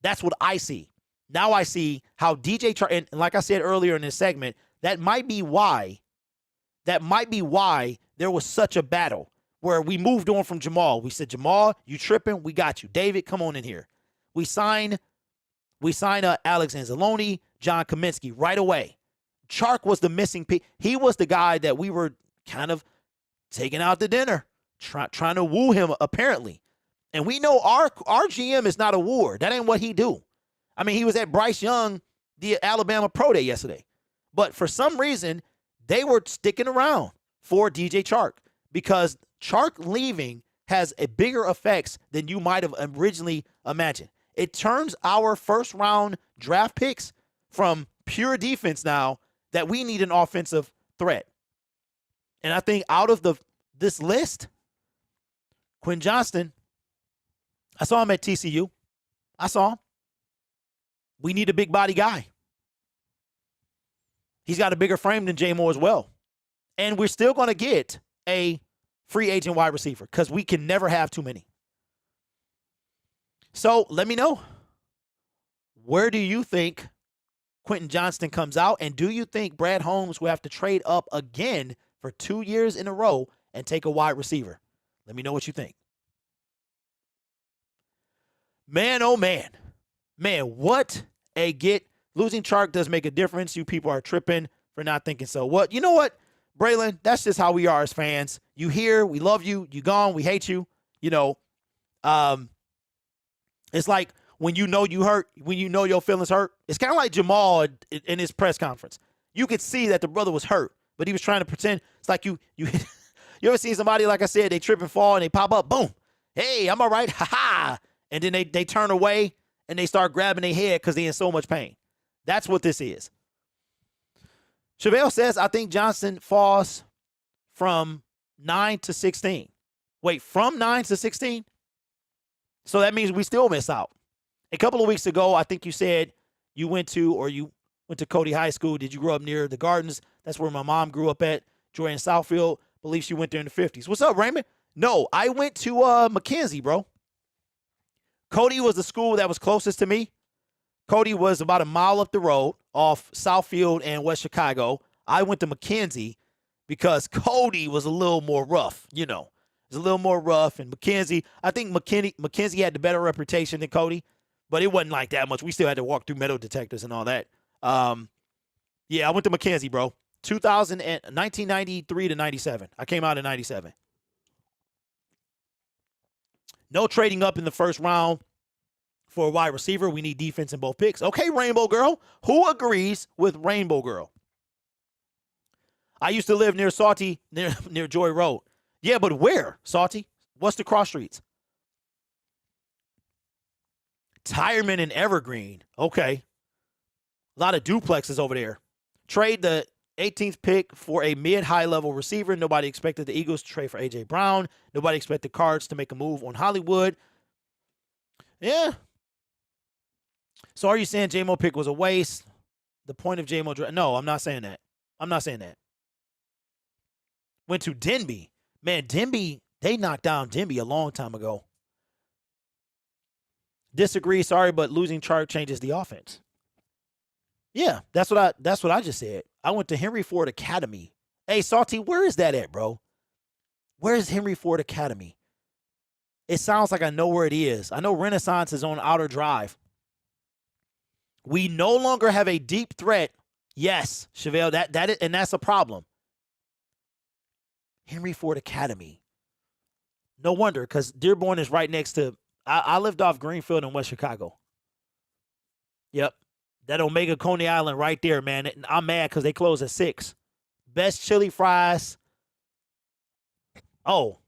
[SPEAKER 2] That's what I see. Now I see how DJ Chark, and like I said earlier in this segment, that might be why there was such a battle where we moved on from Jamal. We said, Jamal, you tripping? We got you. David, come on in here. We signed Alex Anzalone, John Kaminsky right away. Chark was the missing piece. He was the guy that we were kind of taking out to dinner, trying to woo him, apparently. And we know our GM is not a wooer. That ain't what he do. I mean, he was at Bryce Young, the Alabama Pro Day yesterday. But for some reason, they were sticking around for DJ Chark because Chark leaving has a bigger effects than you might have originally imagined. It turns our first-round draft picks from pure defense now that we need an offensive threat. And I think out of this list, Quinn Johnston, I saw him at TCU. I saw him. We need a big body guy. He's got a bigger frame than J Moore as well. And we're still going to get a free agent wide receiver because we can never have too many. So let me know. Where do you think Quentin Johnston comes out? And do you think Brad Holmes will have to trade up again for 2 years in a row and take a wide receiver? Let me know what you think. Man, oh man. Man, what a get. Losing Chark does make a difference. You people are tripping for not thinking so. What? You know what, Braylon? That's just how we are as fans. You here, we love you. You gone, we hate you. You know, it's like when you know you hurt, when you know your feelings hurt. It's kind of like Jamal in his press conference. You could see that the brother was hurt, but he was trying to pretend. It's like you ever seen somebody, like I said, they trip and fall and they pop up, boom. Hey, I'm all right. Ha ha. And then they turn away and they start grabbing their head because they're in so much pain. That's what this is. Chevelle says, I think Johnson falls from 9 to 16. Wait, from 9 to 16? So that means we still miss out. A couple of weeks ago, I think you said you went to Cody High School. Did you grow up near the Gardens? That's where my mom grew up at. Joy in Southfield. Believe she went there in the 50s. What's up, Raymond? No, I went to McKenzie, bro. Cody was the school that was closest to me. Cody was about a mile up the road off Southfield and West Chicago. I went to McKenzie because Cody was a little more rough, you know. It was a little more rough. And McKenzie, I think McKenzie had the better reputation than Cody, but it wasn't like that much. We still had to walk through metal detectors and all that. Yeah, I went to McKenzie, bro. 1993 to 97. I came out in 97. No trading up in the first round for a wide receiver. We need defense in both picks. Okay, Rainbow Girl. Who agrees with Rainbow Girl? I used to live near Salty, near Joy Road. Yeah, but where, Salty? What's the cross streets? Tireman and Evergreen. Okay. A lot of duplexes over there. Trade the 18th pick for a mid-high level receiver. Nobody expected the Eagles to trade for A.J. Brown. Nobody expected Cards to make a move on Hollywood. Yeah. So are you saying J-Mo pick was a waste? The point of J-Mo... No, I'm not saying that. I'm not saying that. Went to Denby. Man, Denby, they knocked down Denby a long time ago. Disagree, sorry, but losing Chark changes the offense. Yeah, that's what I just said. I went to Henry Ford Academy. Hey, Salty, where is that at, bro? Where is Henry Ford Academy? It sounds like I know where it is. I know Renaissance is on Outer Drive. We no longer have a deep threat. Yes, Chevelle, that is, and that's a problem. Henry Ford Academy. No wonder, because Dearborn is right next to. I lived off Greenfield in West Chicago. Yep, that Omega Coney Island right there, man. I'm mad because they close at 6. Best chili fries. Oh,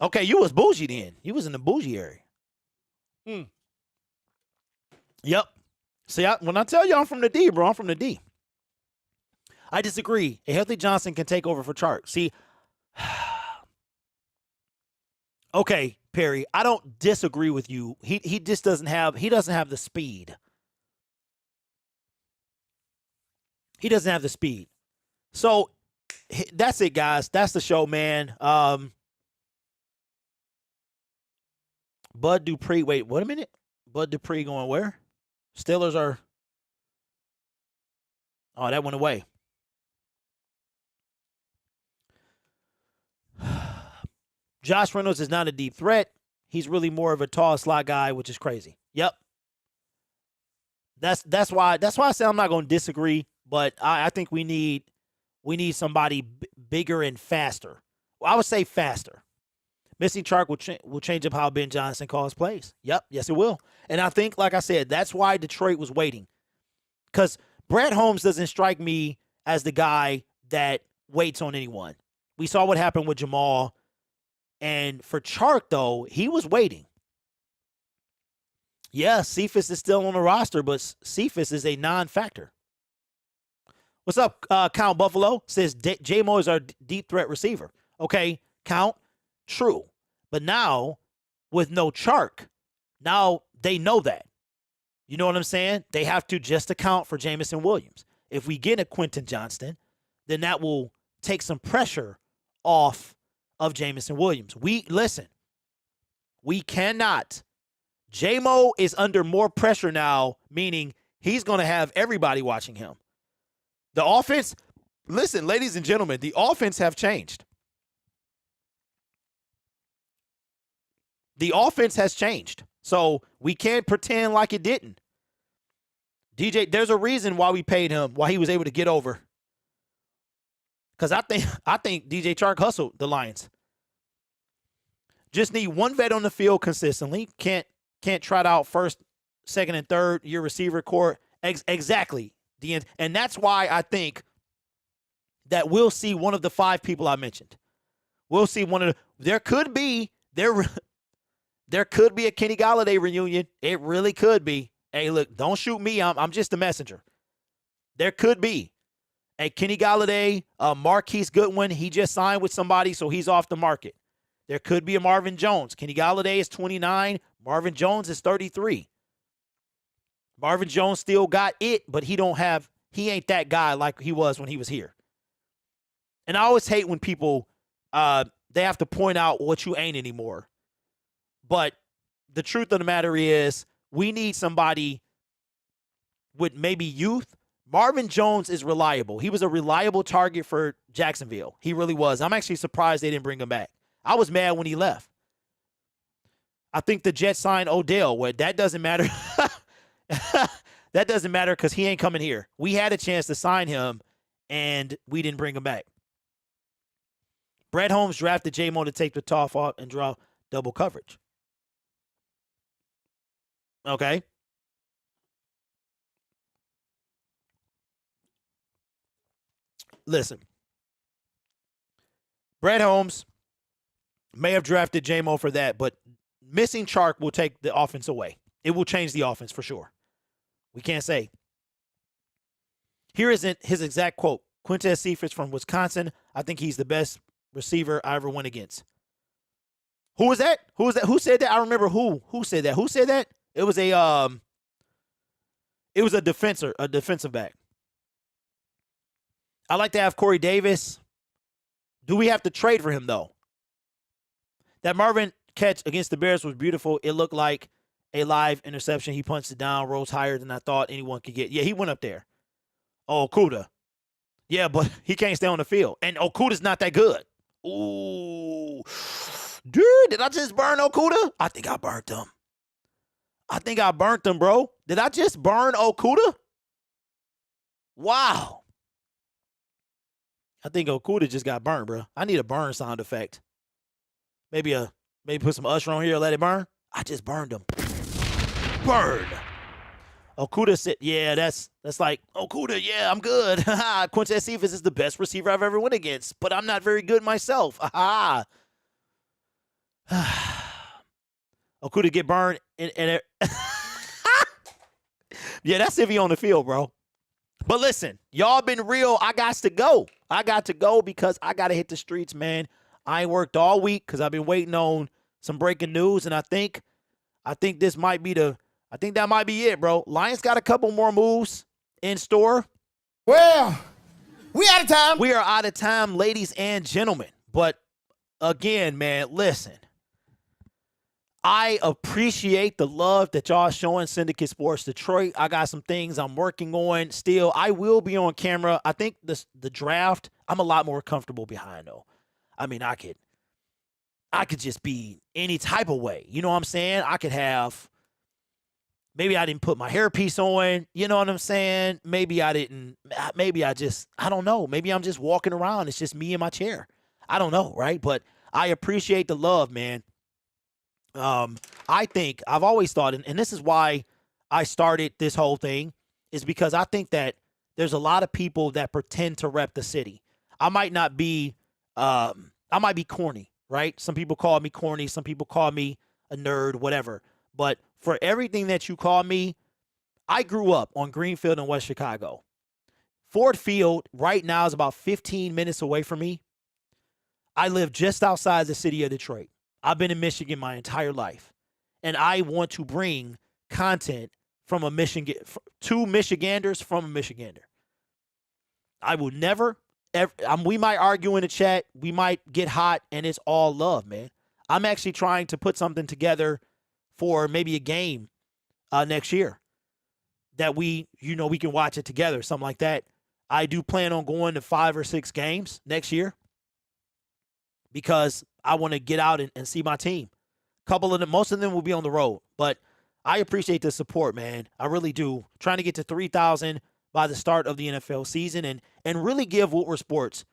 [SPEAKER 2] okay. You was bougie then. You was in the bougie area. Yep. See, when I tell you I'm from the D, bro, I'm from the D. I disagree. A healthy Johnson can take over for Chark. See, okay, Perry, I don't disagree with you. He just doesn't have the speed. He doesn't have the speed. So that's it, guys. That's the show, man. Bud Dupree. Wait, wait a minute. Bud Dupree going where? Steelers are. Oh, that went away. Josh Reynolds is not a deep threat. He's really more of a tall slot guy, which is crazy. Yep. That's why I say I'm not going to disagree, but I think we need somebody bigger and faster. I would say faster. Missing Chark will change up how Ben Johnson calls plays. Yep, yes it will. And I think, like I said, that's why Detroit was waiting. Because Brad Holmes doesn't strike me as the guy that waits on anyone. We saw what happened with Jamal. And for Chark, though, he was waiting. Yeah, Cephas is still on the roster, but Cephas is a non-factor. What's up, Count Buffalo? Says J-Mo is our deep threat receiver. Okay, Count, true. But now, with no Chark, now they know that. You know what I'm saying? They have to just account for Jamison Williams. If we get a Quentin Johnston, then that will take some pressure off of Jamison Williams. We cannot. J-Mo is under more pressure now, meaning he's going to have everybody watching him. The offense, listen, ladies and gentlemen, the offense have changed. The offense has changed. So we can't pretend like it didn't. DJ, there's a reason why we paid him, why he was able to get over. Because I think DJ Chark hustled the Lions. Just need one vet on the field consistently. Can't trot out first, second, and third year receiver core. Exactly. And that's why I think that we'll see one of the 5 people I mentioned. We'll see one of the. There could be a Kenny Golladay reunion. It really could be. Hey, look, don't shoot me. I'm just a messenger. There could be a Kenny Golladay, Marquise Goodwin. He just signed with somebody, so he's off the market. There could be a Marvin Jones. Kenny Golladay is 29. Marvin Jones is 33. Marvin Jones still got it, but he ain't that guy like he was when he was here. And I always hate when people, they have to point out what you ain't anymore. But the truth of the matter is we need somebody with maybe youth. Marvin Jones is reliable. He was a reliable target for Jacksonville. He really was. I'm actually surprised they didn't bring him back. I was mad when he left. I think the Jets signed Odell. Well, that doesn't matter. That doesn't matter because he ain't coming here. We had a chance to sign him, and we didn't bring him back. Brad Holmes drafted J-Mo to take the top off and draw double coverage. Okay. Listen. Brad Holmes may have drafted J-Mo for that, but missing Chark will take the offense away. It will change the offense for sure. We can't say. Here is his exact quote. Quintez Cephas from Wisconsin. I think he's the best receiver I ever went against. Who was that? Who said that? I remember who said that. Who said that? It was a defensive back. I like to have Corey Davis. Do we have to trade for him, though? That Marvin catch against the Bears was beautiful. It looked like a live interception. He punched it down, rose higher than I thought anyone could get. Yeah, he went up there. Oh, Okudah. Yeah, but he can't stay on the field. And Okudah's not that good. Ooh. Dude, did I just burn Okudah? I think I burnt him. Bro. Did I just burn Okudah? Wow. I think Okudah just got burned, bro. I need a burn sound effect. Maybe put some Usher on here and let it burn. I just burned him. Burn. Okudah said, yeah, that's like, Okudah, yeah, I'm good. Quintez Cephas is the best receiver I've ever went against, but I'm not very good myself. Okudah get burned. Yeah, that's if he on the field, bro. But listen, y'all been real. I got to go because I got to hit the streets, man. I ain't worked all week because I've been waiting on some breaking news, and I think this might be that might be it, bro. Lions got a couple more moves in store.
[SPEAKER 3] Well, we out of time.
[SPEAKER 2] We are out of time, ladies and gentlemen. But again, man, listen. I appreciate the love that y'all showing Syndicate Sports Detroit. I got some things I'm working on still. I will be on camera. I think the draft, I'm a lot more comfortable behind, though. I mean, I could just be any type of way. You know what I'm saying? I could have, maybe I didn't put my hairpiece on. You know what I'm saying? Maybe I don't know. Maybe I'm just walking around. It's just me in my chair. I don't know, right? But I appreciate the love, man. I think I've always thought, and this is why I started this whole thing, is because I think that there's a lot of people that pretend to rep the city. I might be corny, right? Some people call me corny. Some people call me a nerd, whatever. But for everything that you call me, I grew up on Greenfield in West Chicago. Ford Field right now is about 15 minutes away from me. I live just outside the city of Detroit. I've been in Michigan my entire life, and I want to bring content from a Michigan to Michiganders from a Michigander. I will never, ever. We might argue in the chat, we might get hot, and it's all love, man. I'm actually trying to put something together for maybe a game next year that we can watch it together, something like that. I do plan on going to 5 or 6 games next year because I want to get out and see my team. Most of them will be on the road, but I appreciate the support, man. I really do. Trying to get to 3,000 by the start of the NFL season and really give Woodward Sports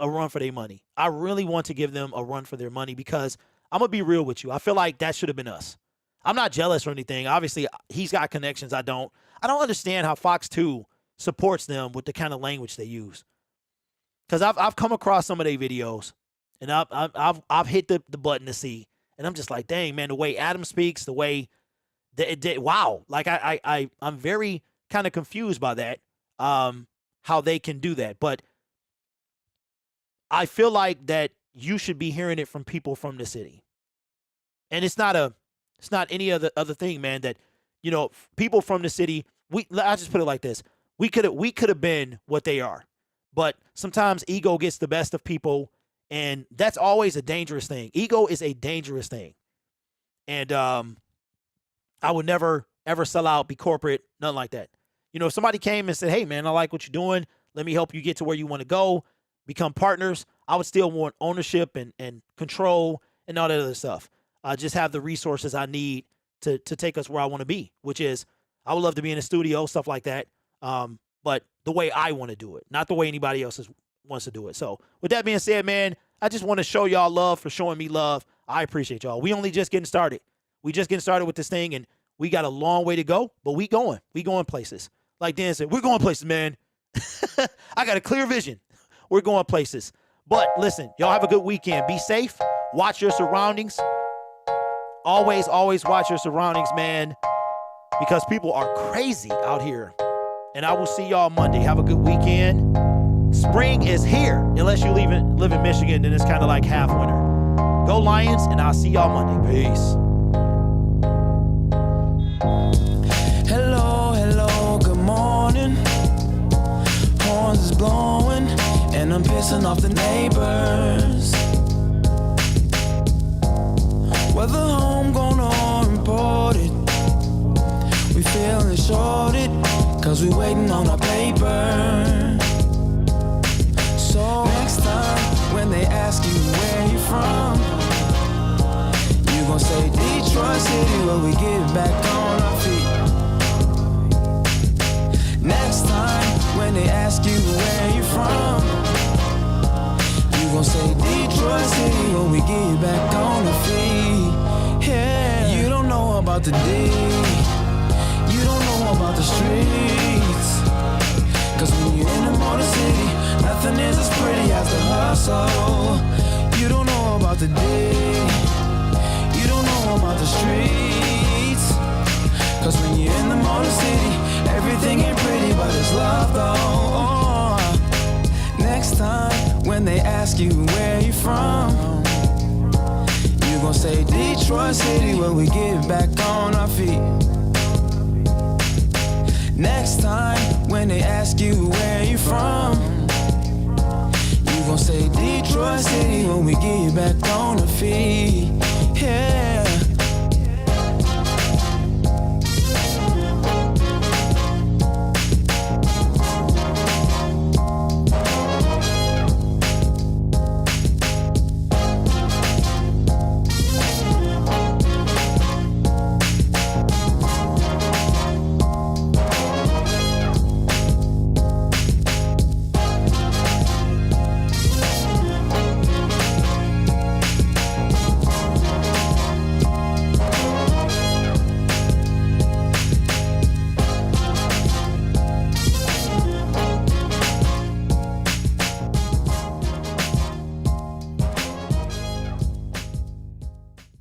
[SPEAKER 2] a run for their money. I really want to give them a run for their money because I'm going to be real with you. I feel like that should have been us. I'm not jealous or anything. Obviously, he's got connections. I don't understand how Fox 2 supports them with the kind of language they use. Because I've come across some of their videos, and I've hit the button to see, and I'm just like, dang, man, the way Adam speaks, the way wow, like I'm very kind of confused by that, how they can do that. But I feel like that you should be hearing it from people from the city, and it's not any other thing, man. That people from the city. I just put it like this: we could have been what they are, but sometimes ego gets the best of people. And that's always a dangerous thing. Ego is a dangerous thing. And I would never, ever sell out, be corporate, nothing like that. If somebody came and said, hey, man, I like what you're doing. Let me help you get to where you want to go, become partners. I would still want ownership and control and all that other stuff. Just have the resources I need to take us where I want to be, which is I would love to be in a studio, stuff like that. But the way I want to do it, not the way anybody else wants to do it. So with that being said, man, I just want to show y'all love for showing me love. I appreciate y'all. We only just getting started. We just getting started with this thing, and we got a long way to go, but we going places. Like Dan said, we're going places, man. I got a clear vision. We're going places. But listen, y'all have a good weekend. Be safe. Watch your surroundings. Always, always watch your surroundings, man, because people are crazy out here. And I will see y'all Monday. Have a good weekend. Spring is here. Unless you live in Michigan, then it's kind of like half winter. Go Lions, and I'll see y'all Monday. Peace.
[SPEAKER 1] Hello, good morning. Horns is blowing. and I'm pissing off the neighbors. Whether homegrown or imported, we feeling shorted, cause we waiting on our paper. So next time when they ask you where you from, you gon' say Detroit City, where we get back on our feet. Next time when they ask you where you from, you gon' say Detroit City, where we get back on our feet. Yeah, you don't know about the D, you don't know about the streets, cause when you're in the motor city, nothing is as pretty as the hustle. You don't know about the day, you don't know about the streets, cause when you're in the motor city, everything ain't pretty but it's love though. Next time when they ask you where you from, you gon' say Detroit City, where we get back on our feet. Next time when they ask you where you from, you gon' say Detroit City, when we get back on the feet. Yeah.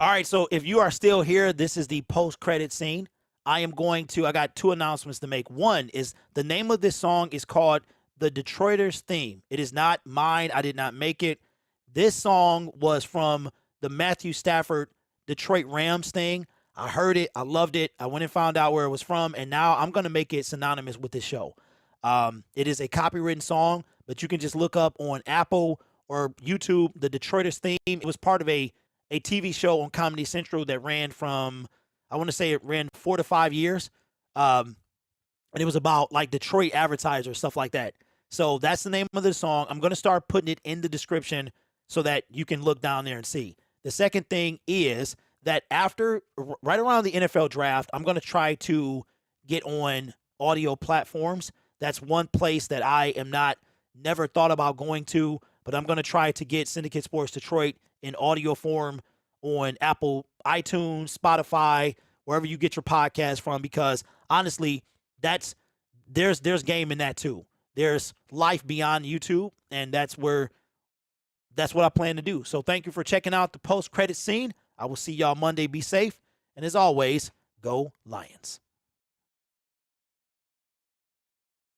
[SPEAKER 2] All right, so if you are still here, this is the post-credit scene. I got two announcements to make. One is the name of this song is called The Detroiters Theme. It is not mine. I did not make it. This song was from the Matthew Stafford Detroit Rams thing. I heard it. I loved it. I went and found out where it was from, and now I'm going to make it synonymous with this show. It is a copywritten song, but you can just look up on Apple or YouTube, The Detroiters Theme. It was part of a TV show on Comedy Central that ran from, I want to say it ran 4 to 5 years. And it was about like Detroit advertisers, stuff like that. So that's the name of the song. I'm going to start putting it in the description so that you can look down there and see. The second thing is that right around the NFL draft, I'm going to try to get on audio platforms. That's one place that I am never thought about going to, but I'm going to try to get Syndicate Sports Detroit in audio form on Apple, iTunes, Spotify, wherever you get your podcast from, because honestly, there's game in that too. There's life beyond YouTube, and that's what I plan to do. So thank you for checking out the post-credit scene. I will see y'all Monday. Be safe, and as always, go Lions.